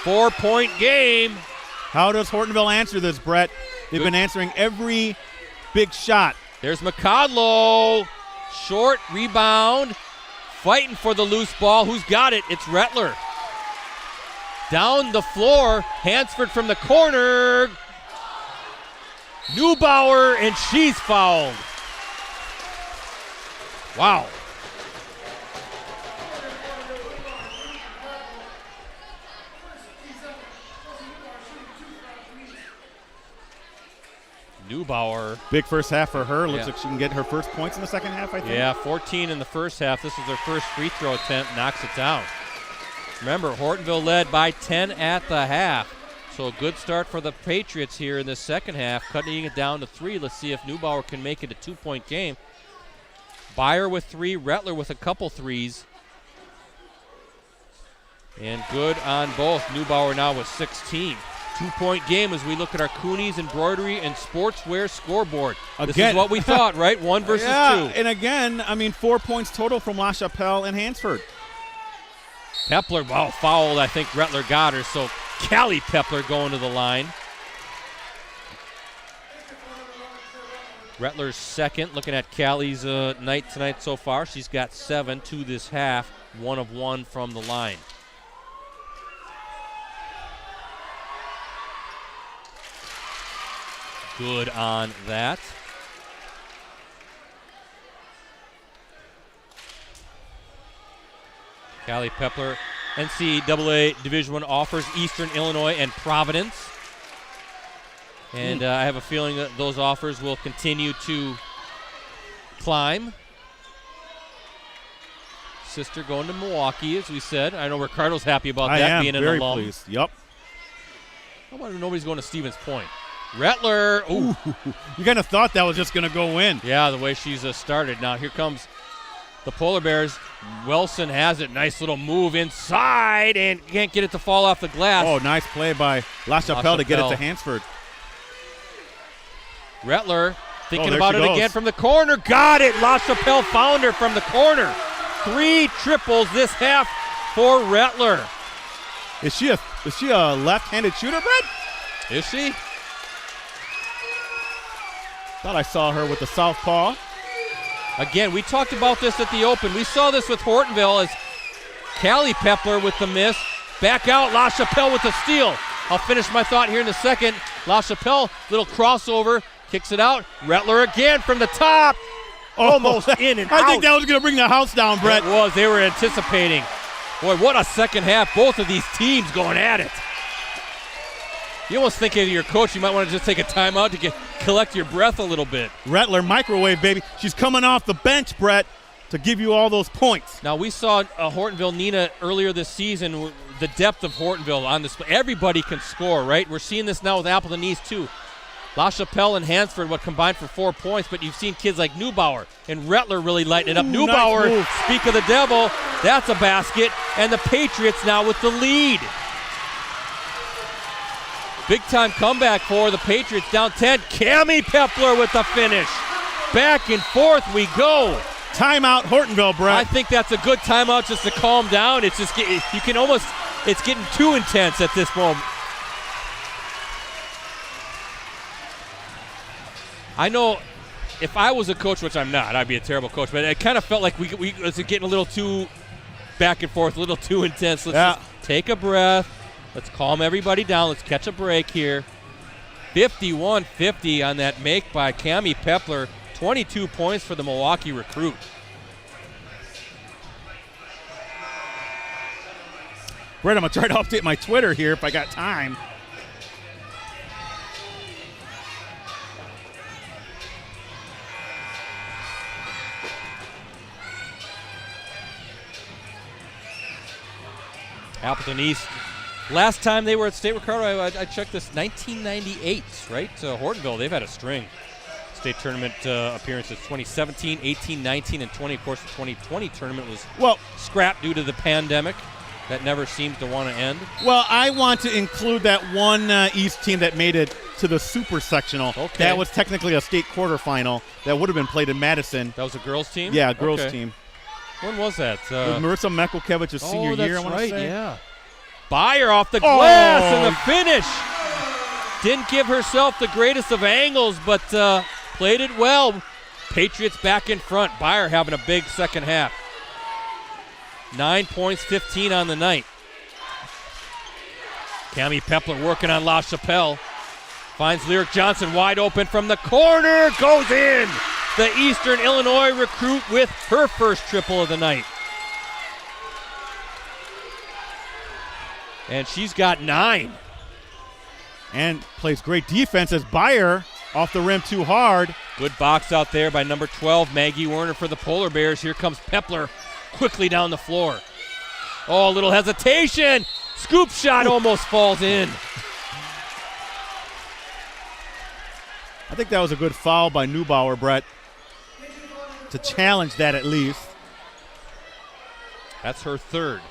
4-point game. How does Hortonville answer this, Brett? They've been answering every big shot. There's McCodlow. Short rebound. Fighting for the loose ball. Who's got it? It's Rettler. Down the floor. Hansford from the corner. Neubauer, and she's fouled. Wow. Neubauer. Big first half for her. Looks Yeah. like she can get her first points in the second half, I think. Yeah, 14 in the first half. This was her first free throw attempt. Knocks it down. Remember, Hortonville led by 10 at the half. So a good start for the Patriots here in the second half, cutting it down to 3. Let's see if Neubauer can make it a 2-point game. Byer with 3, Rettler with a couple threes. And good on both. Neubauer now with 16. 2-point game as we look at our Coonies Embroidery and Sportswear scoreboard. This is what we thought, right? 1 versus 2. And again, 4 points total from La Chapelle and Hansford. Pepler, fouled. I think Rettler got her, so Callie Pepler going to the line. Rettler's second. Looking at Callie's night tonight so far, she's got 7, 2 this half, 1 of 1 from the line. Good on that. Callie Pepler, NCAA Division I offers Eastern Illinois and Providence. And I have a feeling that those offers will continue to climb. Sister going to Milwaukee, as we said. I know Ricardo's happy about that, being an alum. I am very pleased. Yep. I wonder if nobody's going to Stevens Point. Rettler. Ooh. You kind of thought that was just going to go in. Yeah, the way she's started. Now here comes the Polar Bears. Wilson has it. Nice little move inside and can't get it to fall off the glass. Oh, nice play by La Chapelle to get it to Hansford. Rettler thinking about it again from the corner. Got it. La Chapelle found her from the corner. 3 triples this half for Rettler. Is she a left-handed shooter, Brett? Is she? Thought I saw her with the southpaw. Again, we talked about this at the Open. We saw this with Hortonville as Callie Pepler with the miss. Back out, La Chapelle with the steal. I'll finish my thought here in a second. La Chapelle, little crossover, kicks it out. Rettler again from the top. Almost in and out. I think that was going to bring the house down, Brett. It was. They were anticipating. Boy, what a second half. Both of these teams going at it. You almost think of your coach, you might want to just take a timeout to collect your breath a little bit. Rettler, microwave, baby. She's coming off the bench, Brett, to give you all those points. Now, we saw Hortonville Nina earlier this season, the depth of Hortonville on display. Everybody can score, right? We're seeing this now with Appleton East, too. La Chapelle and Hansford combined for 4 points, but you've seen kids like Neubauer and Rettler really lighting it up. Neubauer, nice, speak of the devil, that's a basket, and the Patriots now with the lead. Big-time comeback for the Patriots, down 10. Cammie Pepler with the finish. Back and forth we go. Timeout, Hortonville, Brett. I think that's a good timeout just to calm down. It's just it's getting too intense at this moment. I know if I was a coach, which I'm not, I'd be a terrible coach, but it kind of felt like we was getting a little too back and forth, a little too intense. Let's just take a breath. Let's calm everybody down. Let's catch a break here. 51-50 on that make by Cammie Pepler. 22 points for the Milwaukee recruit. Brett, I'm going to try to update my Twitter here if I got time. Appleton East. Last time they were at state, Ricardo, I checked this, 1998, right? Hortonville, they've had a string. State tournament appearances, 2017, 18, 19, and 20. Of course, the 2020 tournament was scrapped due to the pandemic. That never seems to want to end. Well, I want to include that one East team that made it to the super sectional. Okay. That was technically a state quarterfinal that would have been played in Madison. That was a girls' team? Yeah, girls' team. When was that? Marissa Mekelkevich's senior year, I want to say. Yeah. Byer off the glass and the finish. Didn't give herself the greatest of angles, but played it well. Patriots back in front. Byer having a big second half. 9 points, 15 on the night. Cami Pepler working on La Chapelle. Finds Lyric Johnson wide open from the corner. Goes in. The Eastern Illinois recruit with her first triple of the night. And she's got 9. And plays great defense as Byer off the rim too hard. Good box out there by number 12, Maggie Werner for the Polar Bears. Here comes Pepler quickly down the floor. Oh, a little hesitation. Scoop shot almost falls in. I think that was a good foul by Neubauer, Brett, to challenge that at least. That's her third.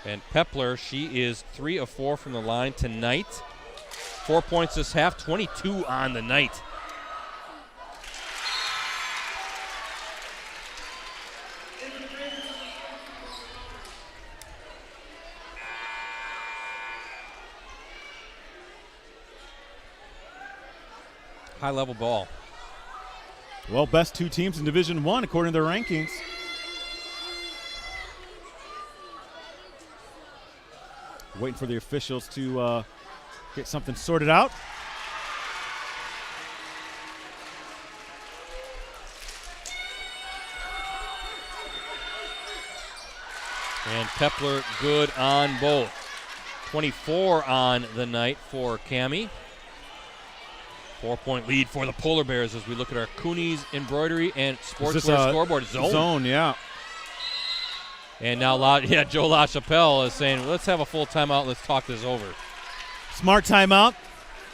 And Pepler, she is 3 of 4 from the line tonight. 4 points this half, 22 on the night. High-level ball. Well, best 2 teams in Division I according to their rankings. Waiting for the officials to get something sorted out. And Pepler good on both. 24 on the night for Cami. 4-point lead for the Polar Bears as we look at our Cooney's Embroidery and Sportswear scoreboard. Zone, yeah. And now, Joe LaChapelle is saying, let's have a full timeout. Let's talk this over. Smart timeout.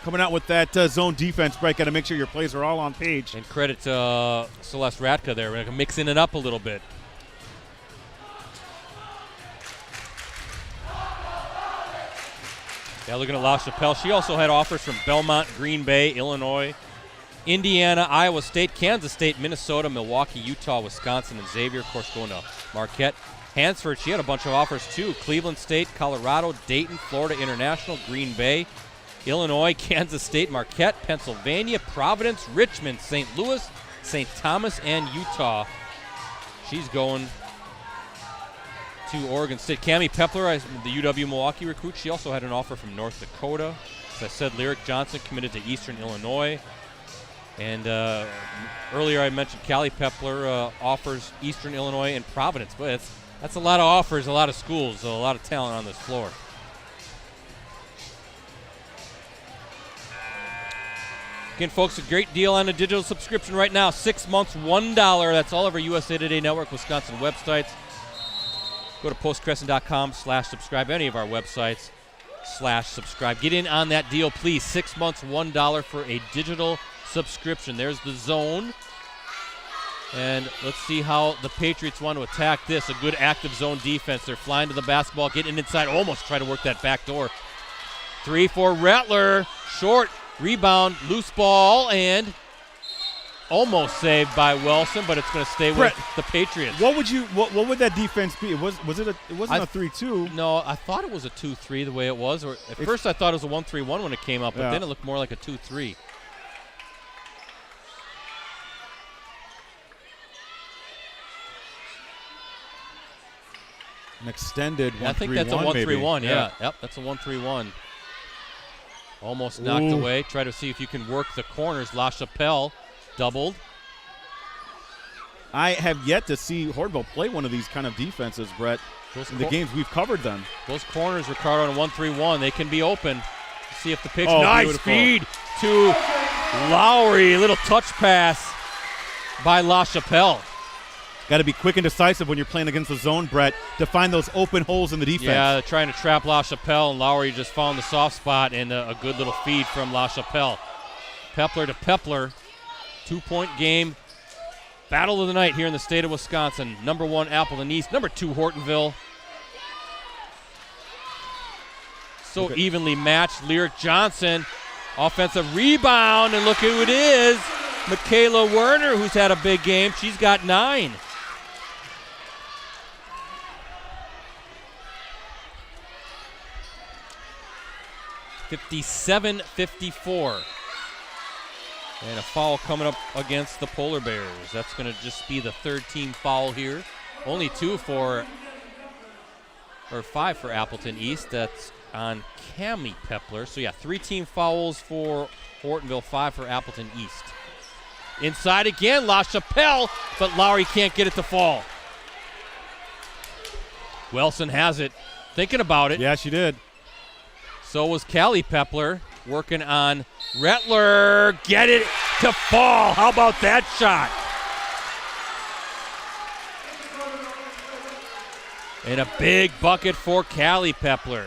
Coming out with that zone defense break. Got to make sure your plays are all on page. And credit to Celeste Radka there. We're mixing it up a little bit. Yeah, looking at LaChapelle. She also had offers from Belmont, Green Bay, Illinois, Indiana, Iowa State, Kansas State, Minnesota, Milwaukee, Utah, Wisconsin, and Xavier. Of course, going to Marquette. Hansford, she had a bunch of offers too. Cleveland State, Colorado, Dayton, Florida International, Green Bay, Illinois, Kansas State, Marquette, Pennsylvania, Providence, Richmond, St. Louis, St. Thomas, and Utah. She's going to Oregon State. Cami Pepler, the UW-Milwaukee recruit, she also had an offer from North Dakota. As I said, Lyric Johnson committed to Eastern Illinois. And earlier I mentioned Callie Pepler offers Eastern Illinois and Providence. But that's a lot of offers, a lot of schools, a lot of talent on this floor. Again, folks, a great deal on a digital subscription right now. 6 months, $1. That's all over USA Today Network, Wisconsin websites. Go to postcrescent.com/subscribe, any of our websites /subscribe. Get in on that deal, please. 6 months, $1 for a digital subscription. There's the zone. And let's see how the Patriots want to attack this. A good active zone defense. They're flying to the basketball, getting inside, almost try to work that back door. 3 for Rattler. Short rebound, loose ball, and almost saved by Wilson, but it's going to stay with the Patriots. What would that defense be? It wasn't a 3-2. No, I thought it was a 2-3 the way it was. Or at first I thought it was a 1-3-1 when it came up, but then it looked more like a 2-3. An extended 1-3-1. I think that's a 1-3-1. Maybe. Yeah. Yep, that's a 1-3-1. Almost knocked away. Try to see if you can work the corners. LaChapelle doubled. I have yet to see Hortonville play one of these kind of defenses, Brett. In the games we've covered them. Those corners, Ricardo, on a 1-3-1, they can be open. See if the pitch. Nice beautiful. Feed to Lowry. A little touch pass by LaChapelle. got to be quick and decisive when you're playing against the zone, Brett, to find those open holes in the defense. Yeah, they're trying to trap LaChapelle, and Lowry just found the soft spot and a good little feed from LaChapelle. Pepler to Pepler, 2-point game. Battle of the night here in the state of Wisconsin. Number 1, Appleton East. Number 2, Hortonville. So evenly matched. Lyric Johnson, offensive rebound, and look who it is. Michaela Werner, who's had a big game. She's got 9. (57-54). And a foul coming up against the Polar Bears. That's going to just be the third team foul here. Only 5 for Appleton East. That's on Cami Pepler. So, yeah, 3 team fouls for Hortonville, 5 for Appleton East. Inside again, LaChapelle, but Lowry can't get it to fall. Wilson has it. Thinking about it. Yeah, she did. So was Callie Pepler, working on Rettler. Get it to fall. How about that shot? And a big bucket for Callie Pepler.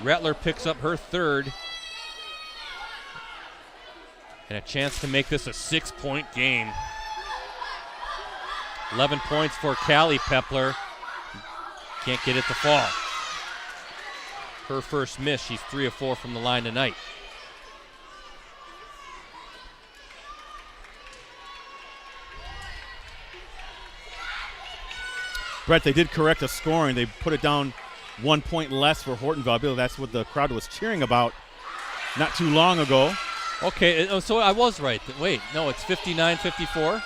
Rettler picks up her 3rd. And a chance to make this a 6-point game. 11 points for Callie Pepler. Can't get it to fall. Her first miss. She's 3 of 4 from the line tonight. Brett, they did correct the scoring. They put it down 1 point less for Hortonville. I believe that's what the crowd was cheering about not too long ago. Okay, so I was right. Wait, no, it's 59-54.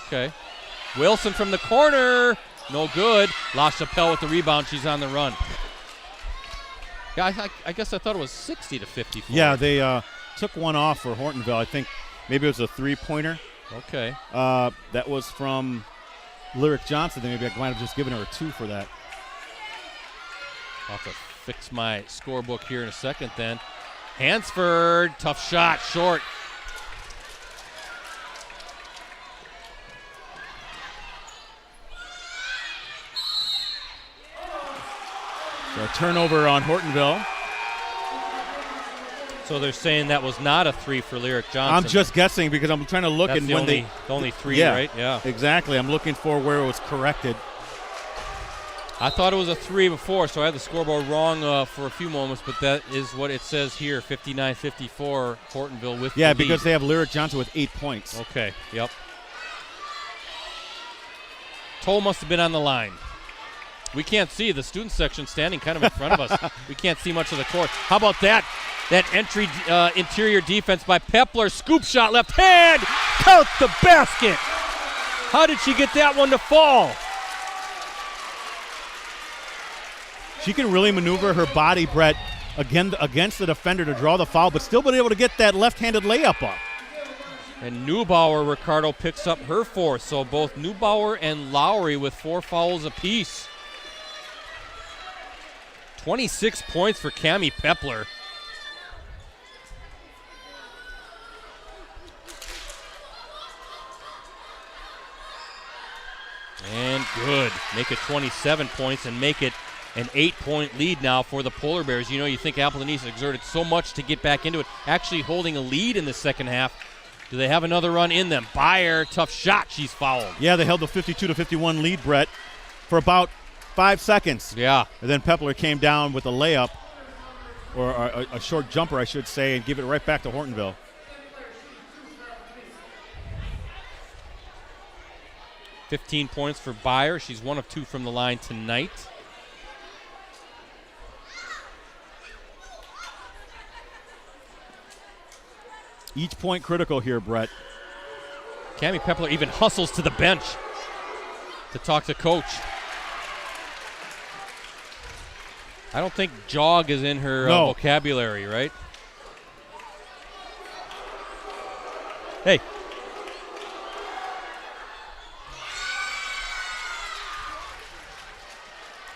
Okay. Wilson from the corner. No good. LaChapelle with the rebound. She's on the run. Yeah, I guess I thought it was 60-54. Yeah, they took one off for Hortonville. I think maybe it was a 3-pointer. Okay. That was from Lyric Johnson. Then maybe I might have just given her a 2 for that. I'll have to fix my scorebook here in a second then. Hansford, tough shot, short. So a turnover on Hortonville. So they're saying that was not a 3 for Lyric Johnson. I'm just guessing because I'm trying to look That's and the when only, they the only 3, right? Yeah. Exactly. I'm looking for where it was corrected. I thought it was a 3 before, so I had the scoreboard wrong for a few moments, but that is what it says here, 59-54, Hortonville with the lead. Because they have Lyric Johnson with 8 points. Okay, yep. Toll must have been on the line. We can't see. The student section standing kind of in front of us. We can't see much of the court. How about that? That entry interior defense by Pepler. Scoop shot left hand. Count the basket. How did she get that one to fall? She can really maneuver her body, Brett, against the defender to draw the foul, but still been able to get that left-handed layup up. And Neubauer, Ricardo, picks up her 4th. So both Neubauer and Lowry with 4 fouls apiece. 26 points for Cami Pepler. And good. Make it 27 points and make it an 8-point lead now for the Polar Bears. You know, you think Appleton East exerted so much to get back into it, actually holding a lead in the second half. Do they have another run in them? Bayer, tough shot. She's fouled. Yeah, they held the 52-51 lead, Brett, for about 5 seconds. Yeah. And then Pepler came down with a layup, or a short jumper, I should say, and give it right back to Hortonville. $15 points for Bayer. She's 1 of 2 from the line tonight. Each point critical here, Brett. Cami Pepler even hustles to the bench to talk to coach. I don't think jog is in her vocabulary, right? Hey.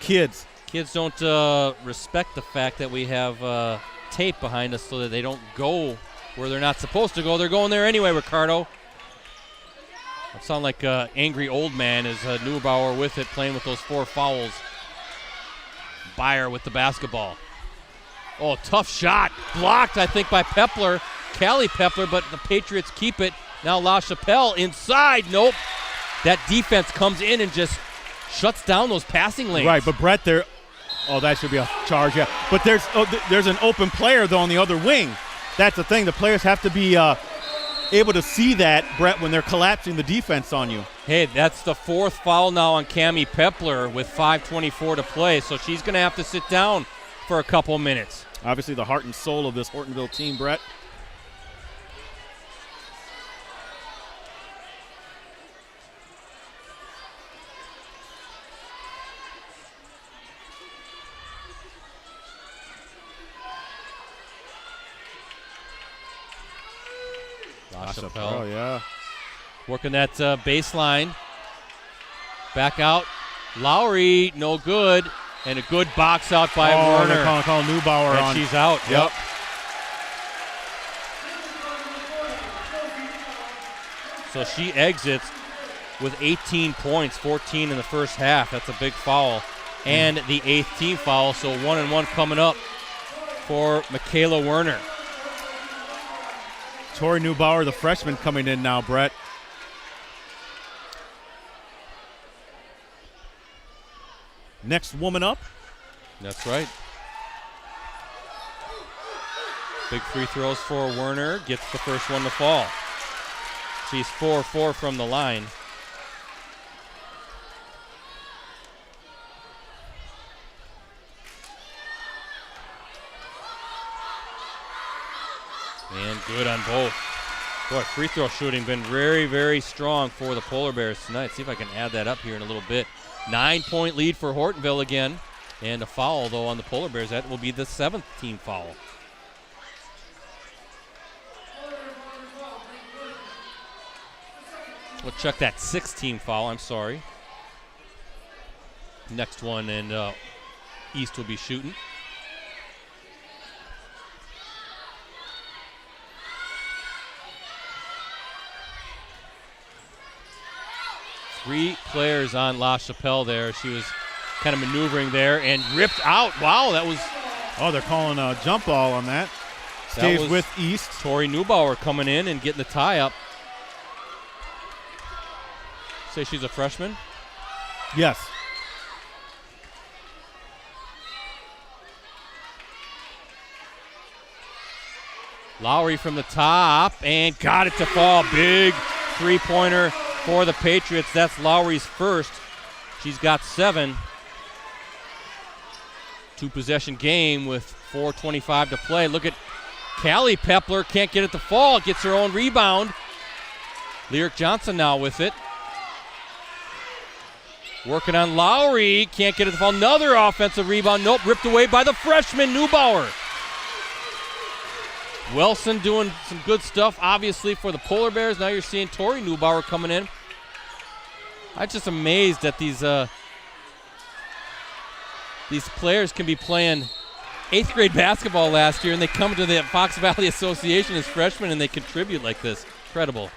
Kids don't respect the fact that we have tape behind us so that they don't go where they're not supposed to go. They're going there anyway, Ricardo. I sound like an angry old man as Neubauer with it, playing with those 4 fouls. Byer with the basketball. Oh, tough shot. Blocked, I think, by Pepler. Callie Pepler, but the Patriots keep it. Now LaChapelle inside. Nope. That defense comes in and just shuts down those passing lanes. Right, but Brett, there. Oh, that should be a charge, yeah. But there's an open player, though, on the other wing. That's the thing. The players have to be able to see that, Brett, when they're collapsing the defense on you. Hey, that's the 4th foul now on Cammie Pepler with 5:24 to play, so she's going to have to sit down for a couple minutes. Obviously the heart and soul of this Hortonville team, Brett. LaChapelle. Oh, yeah. Working that baseline. Back out. Lowry, no good. And a good box out by Werner. They're calling Neubauer and on. She's out. Yep. So she exits with 18 points, 14 in the first half. That's a big foul. And the 8th team foul, so 1-1 coming up for Michaela Werner. Tori Neubauer, the freshman, coming in now, Brett. Next woman up. That's right. Big free throws for Werner. Gets the first one to fall. She's 4-4 from the line. And good on both. Boy, free throw shooting been very, very strong for the Polar Bears tonight. See if I can add that up here in a little bit. 9-point lead for Hortonville again. And a foul, though, on the Polar Bears. That will be the 7th team foul. We'll check that 6th team foul, I'm sorry. Next one, and East will be shooting. Three players on LaChapelle there. She was kind of maneuvering there and ripped out. Wow, that was... Oh, they're calling a jump ball on that. Stays with East. Tori Neubauer coming in and getting the tie up. Say she's a freshman? Yes. Lowry from the top and got it to fall. Big three-pointer for the Patriots. That's Lowry's first. She's got 7. Two-possession game with 4:25 to play. Look at Callie Pepler. Can't get it to fall. Gets her own rebound. Lyric Johnson now with it. Working on Lowry. Can't get it to fall. Another offensive rebound. Nope. Ripped away by the freshman, Neubauer. Wilson doing some good stuff, obviously, for the Polar Bears. Now you're seeing Tori Neubauer coming in. I'm just amazed that these players can be playing 8th grade basketball last year, and they come to the Fox Valley Association as freshmen, and they contribute like this. Incredible.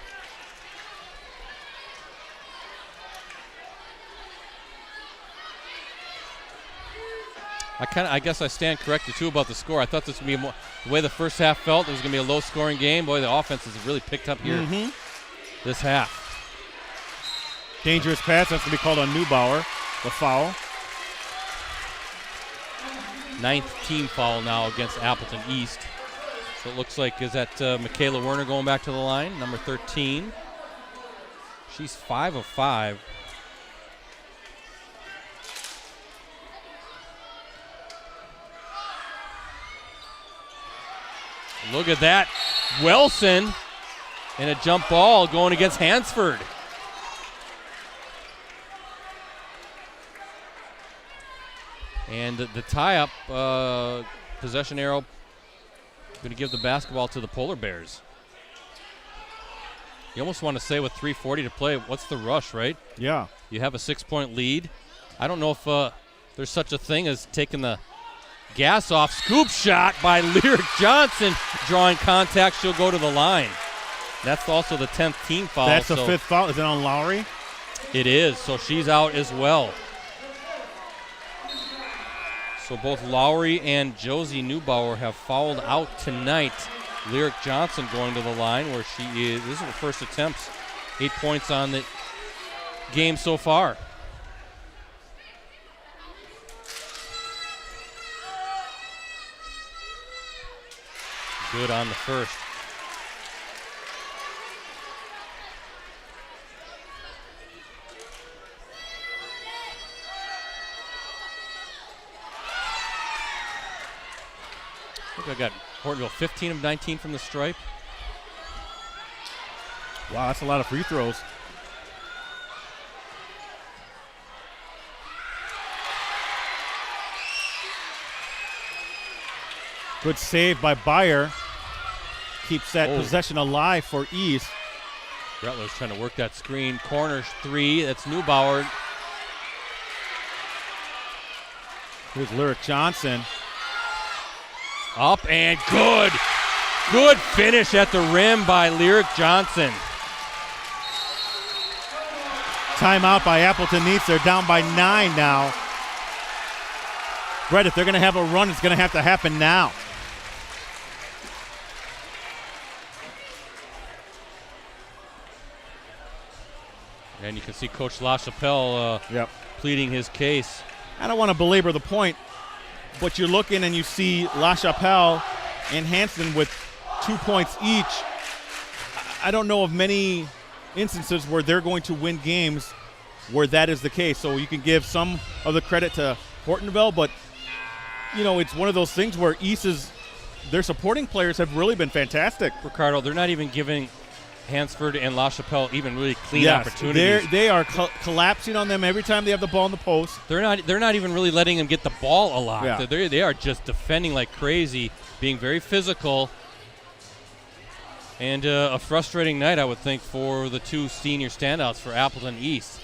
I guess I stand corrected, too, about the score. I thought this was going to be the way the first half felt, it was going to be a low-scoring game. Boy, the offense has really picked up here this half. Dangerous pass. That's going to be called on Neubauer, the foul. 9th team foul now against Appleton East. So it looks like, is that Michaela Werner going back to the line, number 13. She's 5 of 5. Look at that. Wilson and a jump ball going against Hansford. And the tie-up possession arrow going to give the basketball to the Polar Bears. You almost want to say with 3:40 to play, what's the rush, right? Yeah. You have a 6-point lead. I don't know if there's such a thing as taking the gas off. Scoop shot by Lyric Johnson. Drawing contact, she'll go to the line. That's also the 10th team foul. That's the 5th foul. Is it on Lowry? It is, so she's out as well. So both Lowry and Josie Neubauer have fouled out tonight. Lyric Johnson going to the line where she is. This is her first attempts. 8 points on the game so far. Good on the first. I think I got Hortonville 15 of 19 from the stripe. Wow, that's a lot of free throws. Good save by Beyer. Keeps that possession alive for East. Brettler's trying to work that screen. Corner 3. That's Neubauer. Here's Lyric Johnson. Up and good. Good finish at the rim by Lyric Johnson. Timeout by Appleton East. They're down by 9 now. Brett, if they're going to have a run, it's going to have to happen now. And you can see Coach LaChapelle pleading his case. I don't want to belabor the point, but you're looking and you see LaChapelle and Hanson with 2 points each. I don't know of many instances where they're going to win games where that is the case. So you can give some of the credit to Hortonville, but, you know, it's one of those things where their supporting players have really been fantastic. Ricardo, they're not even giving Hansford and LaChapelle even really clean opportunities. They are collapsing on them every time they have the ball in the post. They're not even really letting them get the ball a lot. Yeah. They are just defending like crazy, being very physical. And a frustrating night, I would think, for the two senior standouts for Appleton East.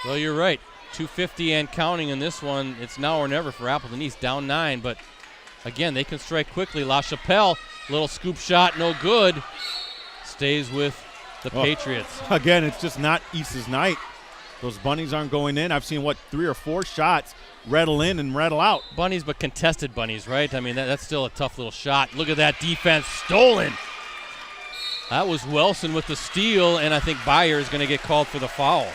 Well, you're right. 250 and counting in this one. It's now or never for Appleton East, down 9. But, again, they can strike quickly. LaChapelle, little scoop shot, no good. Stays with the Patriots. Again, it's just not East's night. Those bunnies aren't going in. I've seen, 3 or 4 shots rattle in and rattle out. Bunnies, but contested bunnies, right? I mean, that's still a tough little shot. Look at that defense. Stolen. That was Wilson with the steal, and I think Beyer is going to get called for the foul.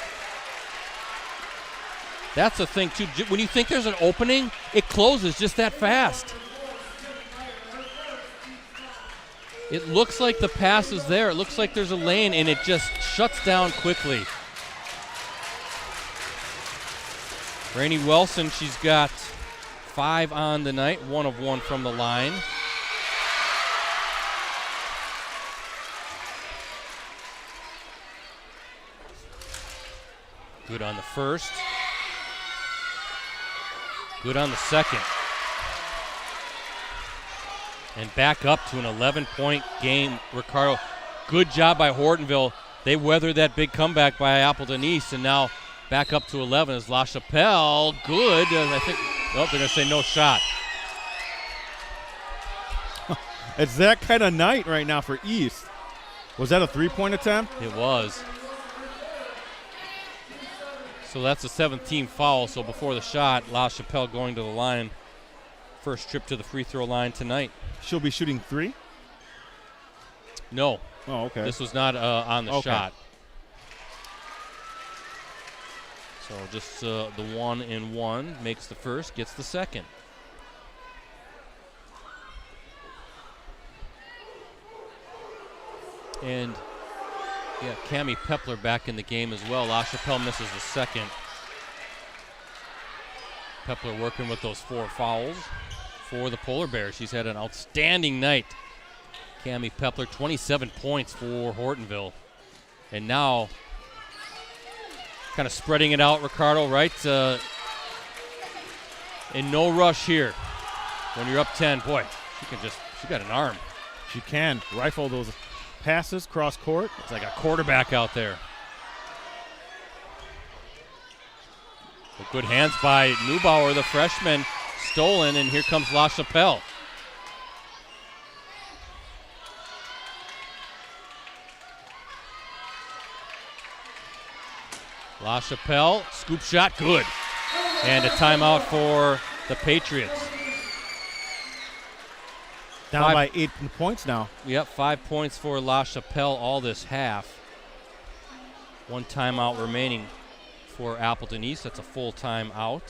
That's the thing, too. When you think there's an opening, it closes just that fast. It looks like the pass is there. It looks like there's a lane, and it just shuts down quickly. Rainey Wilson, she's got 5 on the night, 1 of 1 from the line. Good on the first. Good on the second. And back up to an 11-point game, Ricardo. Good job by Hortonville. They weathered that big comeback by Appleton East, and now back up to 11 is LaChapelle. Good. I think, they're going to say no shot. It's that kind of night right now for East. Was that a 3-point attempt? It was. So that's a 7th-team foul. So before the shot, LaChapelle going to the line. First trip to the free throw line tonight. She'll be shooting 3? No. Oh, okay. This was not on the shot. So just the 1-and-1 makes the first, gets the second. And yeah, Cammie Pepler back in the game as well. LaChapelle misses the second. Pepler working with those 4 fouls for the Polar Bears. She's had an outstanding night. Cammie Pepler, 27 points for Hortonville. And now kind of spreading it out, Ricardo, right? In no rush here. When you're up 10, boy, she got an arm. She can rifle those passes cross court. It's like a quarterback out there. Good hands by Neubauer, the freshman, stolen, and here comes La Chapelle. La Chapelle, scoop shot, good. And a timeout for the Patriots. Down by 8 points now. Yep, 5 points for La Chapelle all this half. 1 timeout remaining for Appleton East. That's a full timeout.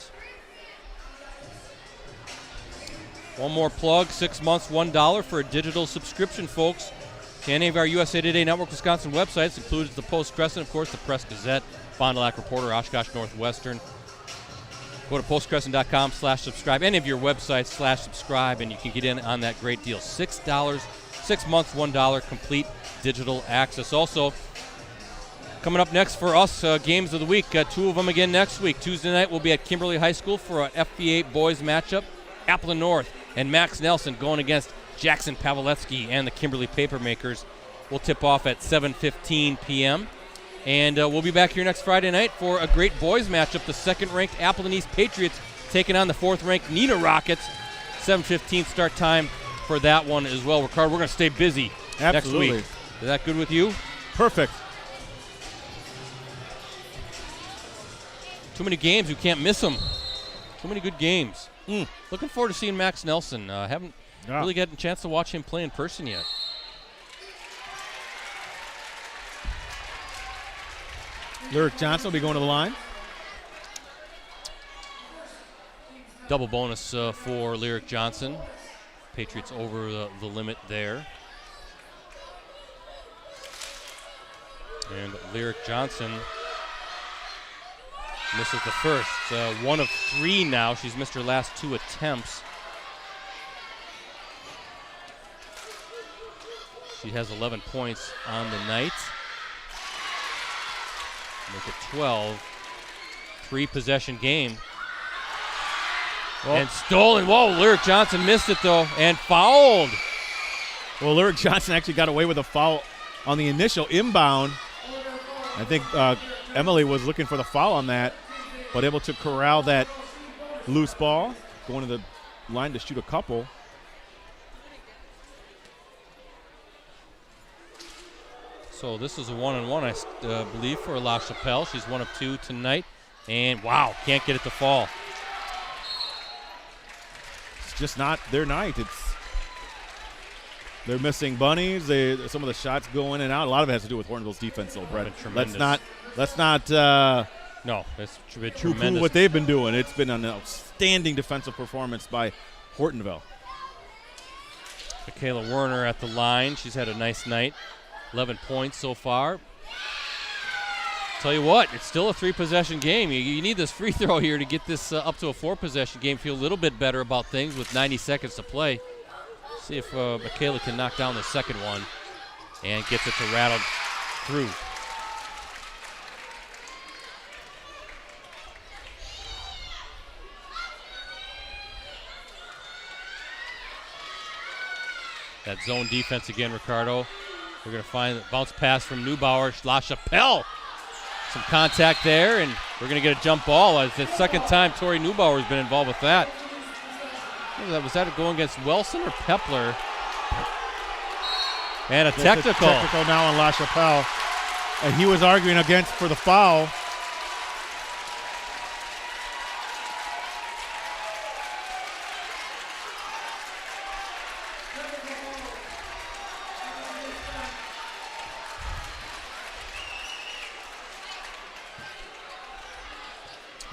One more plug, 6 months, $1 for a digital subscription, folks, to any of our USA Today Network Wisconsin websites, includes the Post-Crescent, of course, the Press-Gazette, Fond du Lac Reporter, Oshkosh Northwestern. Go to postcrescent.com/subscribe, any of your websites /subscribe, and you can get in on that great deal. $6, 6 months, $1, complete digital access. Also, coming up next for us, games of the week, 2 of them again next week. Tuesday night, we'll be at Kimberly High School for an FV8 boys matchup. Appleton North and Max Nelson going against Jackson Pawelewski and the Kimberly Papermakers. We'll tip off at 7:15 p.m. And we'll be back here next Friday night for a great boys matchup. The second-ranked Appleton East Patriots taking on the fourth-ranked Neenah Rockets. 7:15 start time for that one as well. Ricardo, we're going to stay busy next week. Is that good with you? Perfect. Too many games. You can't miss them. Too many good games. Looking forward to seeing Max Nelson. Haven't really gotten a chance to watch him play in person yet. Lyric Johnson will be going to the line. Double bonus for Lyric Johnson. Patriots over the limit there. And Lyric Johnson misses the first. 1 of 3 now. She's missed her last 2 attempts. She has 11 points on the night. Make it 12. 3-possession game. And stolen. Whoa, Lyric Johnson missed it, though, and fouled. Well, Lyric Johnson actually got away with a foul on the initial inbound. I think Emily was looking for the foul on that, but able to corral that loose ball, going to the line to shoot a couple. So this is a 1-on-1, I believe, for La Chapelle. She's 1 of 2 tonight. And, wow, can't get it to fall. It's just not their night. They're missing bunnies. Some of the shots go in and out. A lot of it has to do with Hortonville's defense, though, Brett. Let's not no, it's been poo-poo tremendous. what they've been doing. It's been an outstanding defensive performance by Hortonville. Michaela Werner at the line. She's had a nice night. 11 points so far. Tell you what, it's still a 3-possession game. You need this free throw here to get this up to a 4-possession game. Feel a little bit better about things with 90 seconds to play. See if Michaela can knock down the second one and gets it to rattle through. That zone defense again, Ricardo. We're going to find the bounce pass from Neubauer. La Chapelle. Some contact there, and we're going to get a jump ball. It's the second time Tori Neubauer has been involved with that. Was that going against Wilson or Pepler? And a technical. Technical now on La Chapelle. And he was arguing for the foul.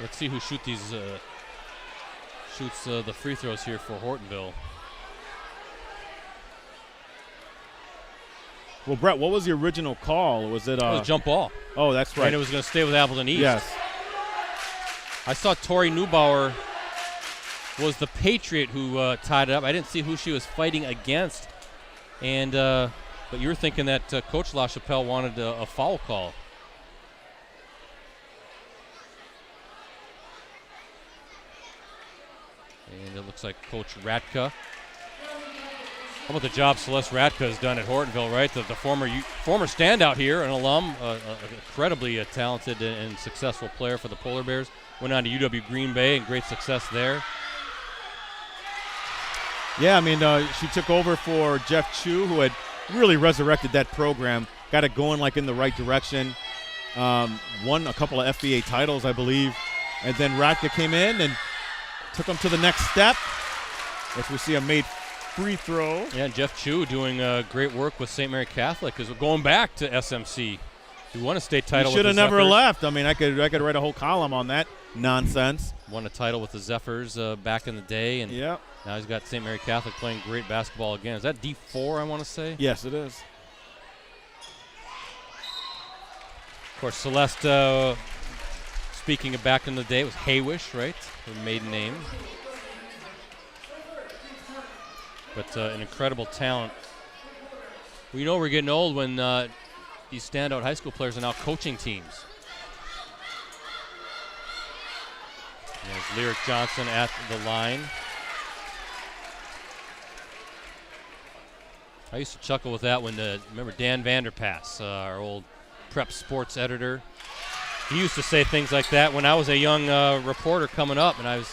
Let's see who shoots the free throws here for Hortonville. Well, Brett, what was the original call? Was it It was a jump ball. Oh, that's right. And it was going to stay with Appleton East. Yes. I saw Tori Neubauer was the Patriot who tied it up. I didn't see who she was fighting against. And but you were thinking that Coach La Chapelle wanted a foul call. And it looks like Coach Ratka How about the job Celeste Radka has done at Hortonville, right? The former standout here, an alum, incredibly talented and successful player for the Polar Bears. Went on to UW Green Bay and great success there. Yeah, I mean, she took over for Jeff Chu, who had really resurrected that program, got it going like in the right direction, won a couple of FBA titles, I believe, and then Radka came in and took them to the next step. As we see a made free throw. Yeah, and Jeff Chu doing great work with St. Mary Catholic because we're going back to SMC. We won a state title. Should have never left. I mean, I could write a whole column on that nonsense. Won a title with the Zephyrs back in the day, and yep. Now he's got St. Mary Catholic playing great basketball again. Is that D4, I want to say? Yes, it is. Of course, Celeste, speaking of back in the day, it was Haywish, right? Her maiden name. But an incredible talent. We know we're getting old when these standout high school players are now coaching teams. There's Lyric Johnson at the line. I used to chuckle with that when, remember Dan Vanderpass, our old prep sports editor. He used to say things like that when I was a young reporter coming up, and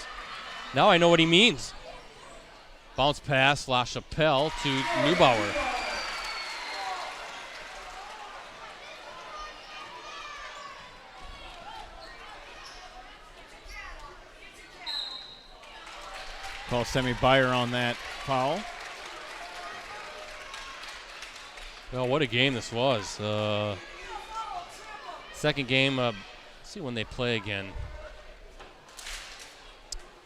now I know what he means. Bounce pass, La Chapelle to Neubauer. Call Sammy Byer on that foul. Well, what a game this was. Second game, let's see when they play again.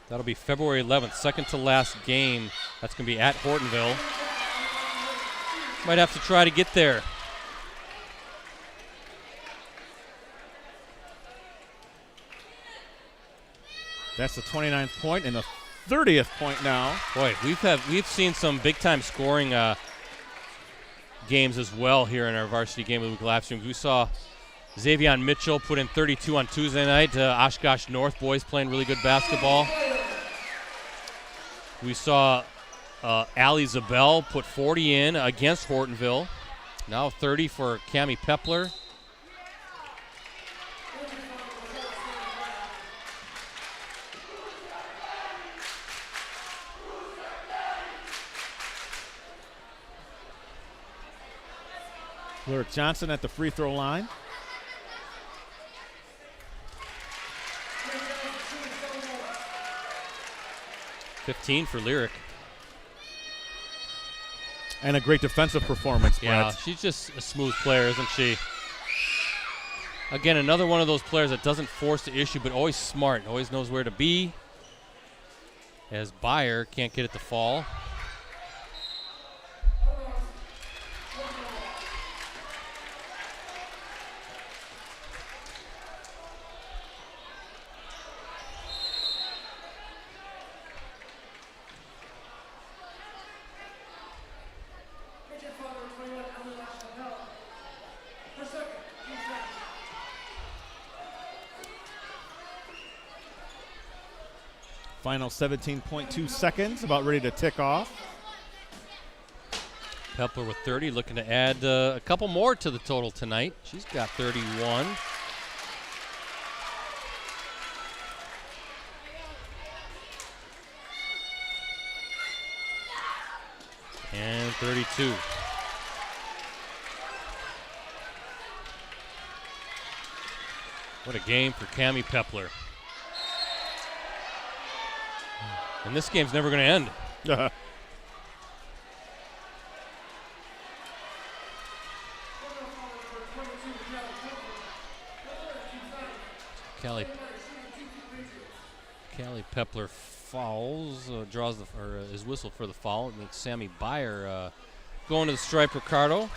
That'll be February 11th, second to last game. That's going to be at Hortonville. Might have to try to get there. That's the 29th point and the 30th point now. Boy, we've seen some big-time scoring games as well here in our Varsity Game of the Week live streams. We saw Xavion Mitchell put in 32 on Tuesday night. Oshkosh North boys playing really good basketball. We saw Allie Zabel put 40 in against Hortonville. Now 30 for Cammie Pepler. Lyric Johnson at the free throw line. $15 for Lyric. And a great defensive performance, Brett. Yeah, she's just a smooth player, isn't she? Again, another one of those players that doesn't force the issue, but always smart, always knows where to be. As Byer can't get it to fall. Final 17.2 seconds, about ready to tick off. Pepler with 30, looking to add a couple more to the total tonight. She's got 31. And 32. What a game for Cammie Pepler. And this game's never going to end. Callie Pepler fouls, draws is whistled for the foul. It makes Sammy Byer going to the stripe. Ricardo.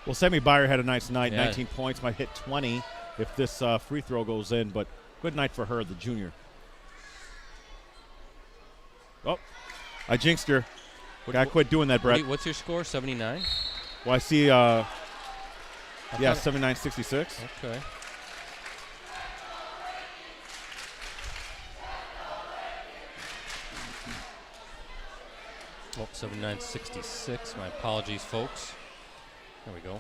Well, Sammy Byer had a nice night. Yeah. 19 points, might hit 20 if this free throw goes in, but good night for her, the junior. Oh, I jinxed her. Gotta quit doing that, Brett. What's your score, 79? Well, I see, yeah, 79-66. Okay. Oh, 79-66. My apologies, folks. There we go.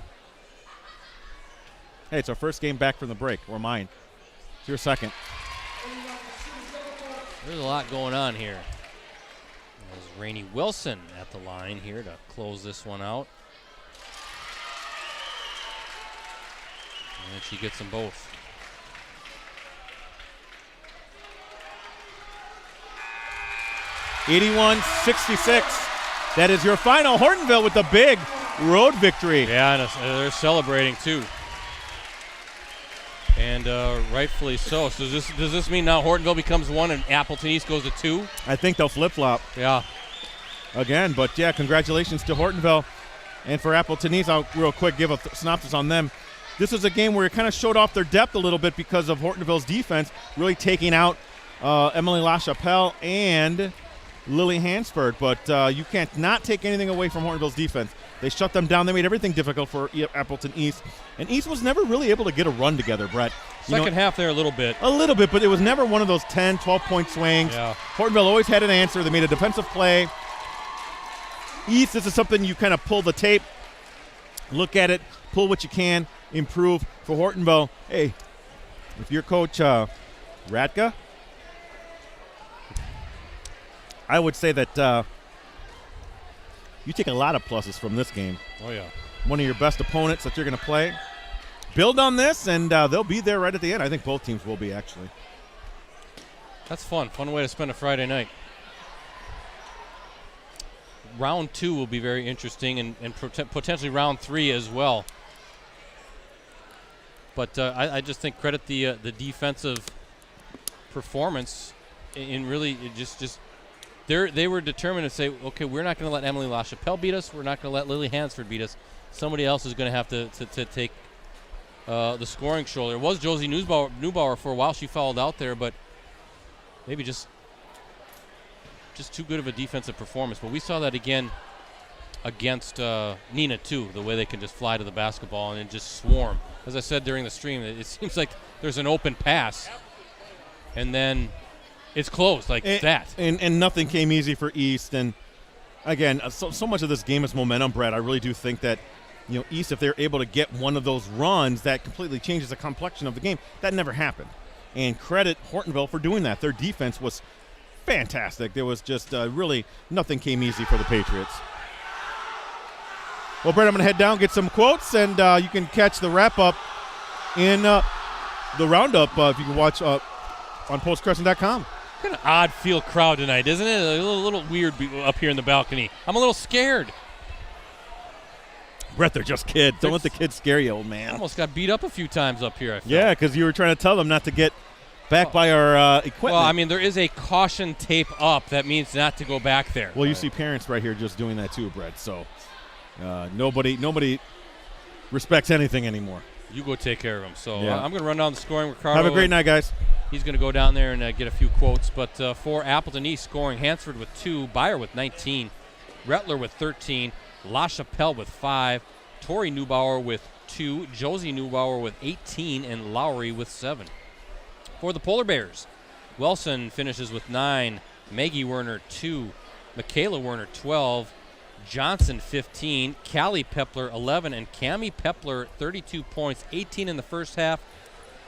Hey, it's our first game back from the break, or mine. It's your second. There's a lot going on here. There's Rainey Wilson at the line here to close this one out. And she gets them both. (81-66). That is your final. Hortonville with the big road victory. Yeah, and they're celebrating too. And rightfully so. So does this mean now Hortonville becomes 1 and Appleton East goes to 2? I think they'll flip-flop. Yeah. Again, but yeah, congratulations to Hortonville. And for Appleton East, I'll real quick give a synopsis on them. This is a game where it kind of showed off their depth a little bit because of Hortonville's defense, really taking out Emily LaChapelle and Lily Hansford. But you can't not take anything away from Hortonville's defense. They shut them down. They made everything difficult for Appleton East. And East was never really able to get a run together, Brett. Second half there a little bit. A little bit, but it was never one of those 10, 12-point swings. Yeah. Hortonville always had an answer. They made a defensive play. East, this is something you kind of pull the tape, look at it, pull what you can, improve. For Hortonville, hey, if you're Coach Radka, I would say that you take a lot of pluses from this game. Oh, yeah. One of your best opponents that you're going to play. Build on this, and they'll be there right at the end. I think both teams will be, actually. That's fun. Fun way to spend a Friday night. Round 2 will be very interesting, and potentially round 3 as well. But I just think credit the defensive performance in really just they were determined to say, okay, we're not going to let Emily LaChapelle beat us. We're not going to let Lily Hansford beat us. Somebody else is going to have to take the scoring shoulder. It was Josie Neubauer for a while. She fouled out there, but maybe just too good of a defensive performance. But we saw that again against Nina, too, the way they can just fly to the basketball and just swarm. As I said during the stream, it seems like there's an open pass, and then it's closed like that. And nothing came easy for East. And, again, so much of this game is momentum, Brett. I really do think that, East, if they're able to get one of those runs, that completely changes the complexion of the game. That never happened. And credit Hortonville for doing that. Their defense was fantastic. There was just really nothing came easy for the Patriots. Well, Brett, I'm going to head down, get some quotes, and you can catch the wrap-up in the roundup if you can watch on postcrescent.com. Kind of odd field crowd tonight, isn't it? A little weird up here in the balcony. I'm a little scared. Brett, they're just kids. Don't let the kids scare you, old man. I almost got beat up a few times up here, I feel. Yeah, because you were trying to tell them not to get back by our equipment. Well, I mean, there is a caution tape up. That means not to go back there. Well, you see parents right here just doing that too, Brett. So nobody respects anything anymore. You go take care of them. So yeah. I'm going to run down the scoring. Ricardo, have a great night, guys. He's going to go down there and get a few quotes. But for Appleton East scoring, Hansford with 2, Byer with 19, Rettler with 13, LaChapelle with 5, Tori Neubauer with 2, Josie Neubauer with 18, and Lowry with 7. For the Polar Bears, Wilson finishes with 9, Maggie Werner 2, Michaela Werner 12, Johnson 15, Callie Pepler 11, and Cammie Pepler 32 points, 18 in the first half,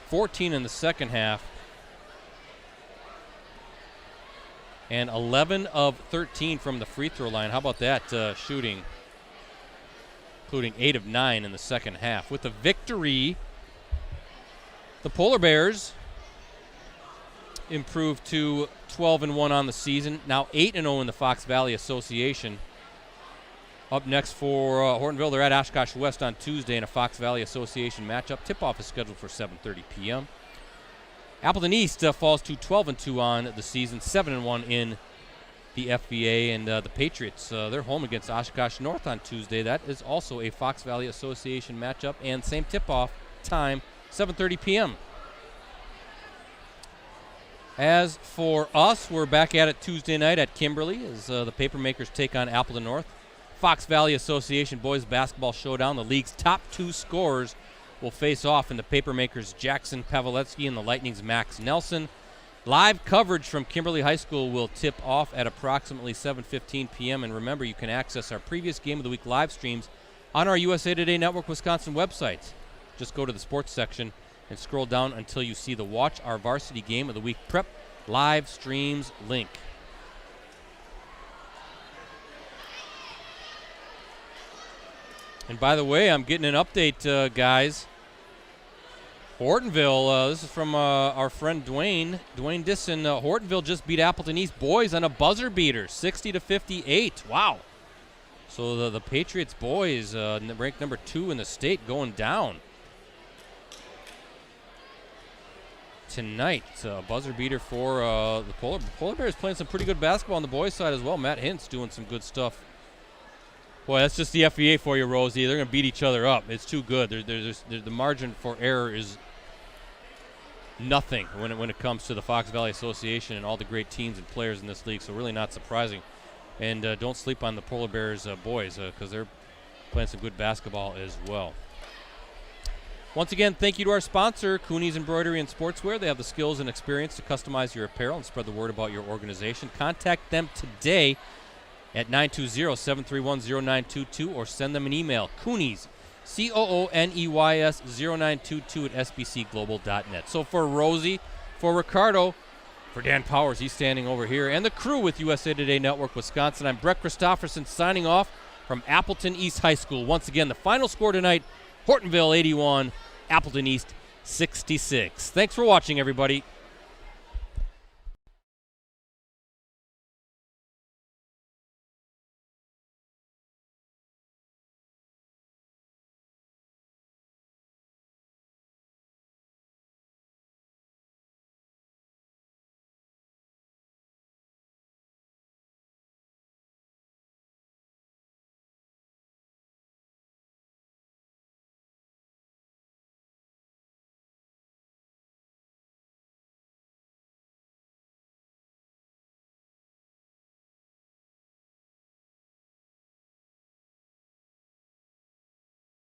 14 in the second half, and 11 of 13 from the free throw line. How about that shooting? Including 8 of 9 in the second half. With the victory, the Polar Bears improved to 12-1 on the season. Now 8-0 in the Fox Valley Association. Up next for Hortonville, they're at Oshkosh West on Tuesday in a Fox Valley Association matchup. Tip-off is scheduled for 7:30 p.m. Appleton East falls to 12-2 on the season, 7-1 in the FVA, and the Patriots, they're home against Oshkosh North on Tuesday. That is also a Fox Valley Association matchup, and same tip-off time, 7:30 p.m. As for us, we're back at it Tuesday night at Kimberly as the Papermakers take on Appleton North. Fox Valley Association boys basketball showdown. The league's top 2 scorers will face off in the Papermakers' Jackson Paveletsky and the Lightning's Max Nelson. Live coverage from Kimberly High School will tip off at approximately 7:15 p.m. And remember, you can access our previous Game of the Week live streams on our USA Today Network Wisconsin website. Just go to the sports section and scroll down until you see the Watch Our Varsity Game of the Week Prep live streams link. And by the way, I'm getting an update, guys. Hortonville, this is from our friend Dwayne Disson. Hortonville just beat Appleton East boys on a buzzer beater, 60-58. Wow. So the Patriots boys, ranked number 2 in the state, going down tonight. Buzzer beater for the Polar Bears, playing some pretty good basketball on the boys' side as well. Matt Hintz doing some good stuff. Boy, that's just the FEA for you, Rosie. They're going to beat each other up. It's too good. The margin for error is nothing when it comes to the Fox Valley Association and all the great teams and players in this league, so really not surprising. And don't sleep on the Polar Bears boys because they're playing some good basketball as well. Once again, thank you to our sponsor, Cooney's Embroidery and Sportswear. They have the skills and experience to customize your apparel and spread the word about your organization. Contact them today at 920-731-0922 or send them an email, Cooney's, Cooneys 0922 at sbcglobal.net. So for Rosie, for Ricardo, for Dan Powers, he's standing over here, and the crew with USA Today Network Wisconsin, I'm Brett Christopherson signing off from Appleton East High School. Once again, the final score tonight, Hortonville 81, Appleton East 66. Thanks for watching, everybody.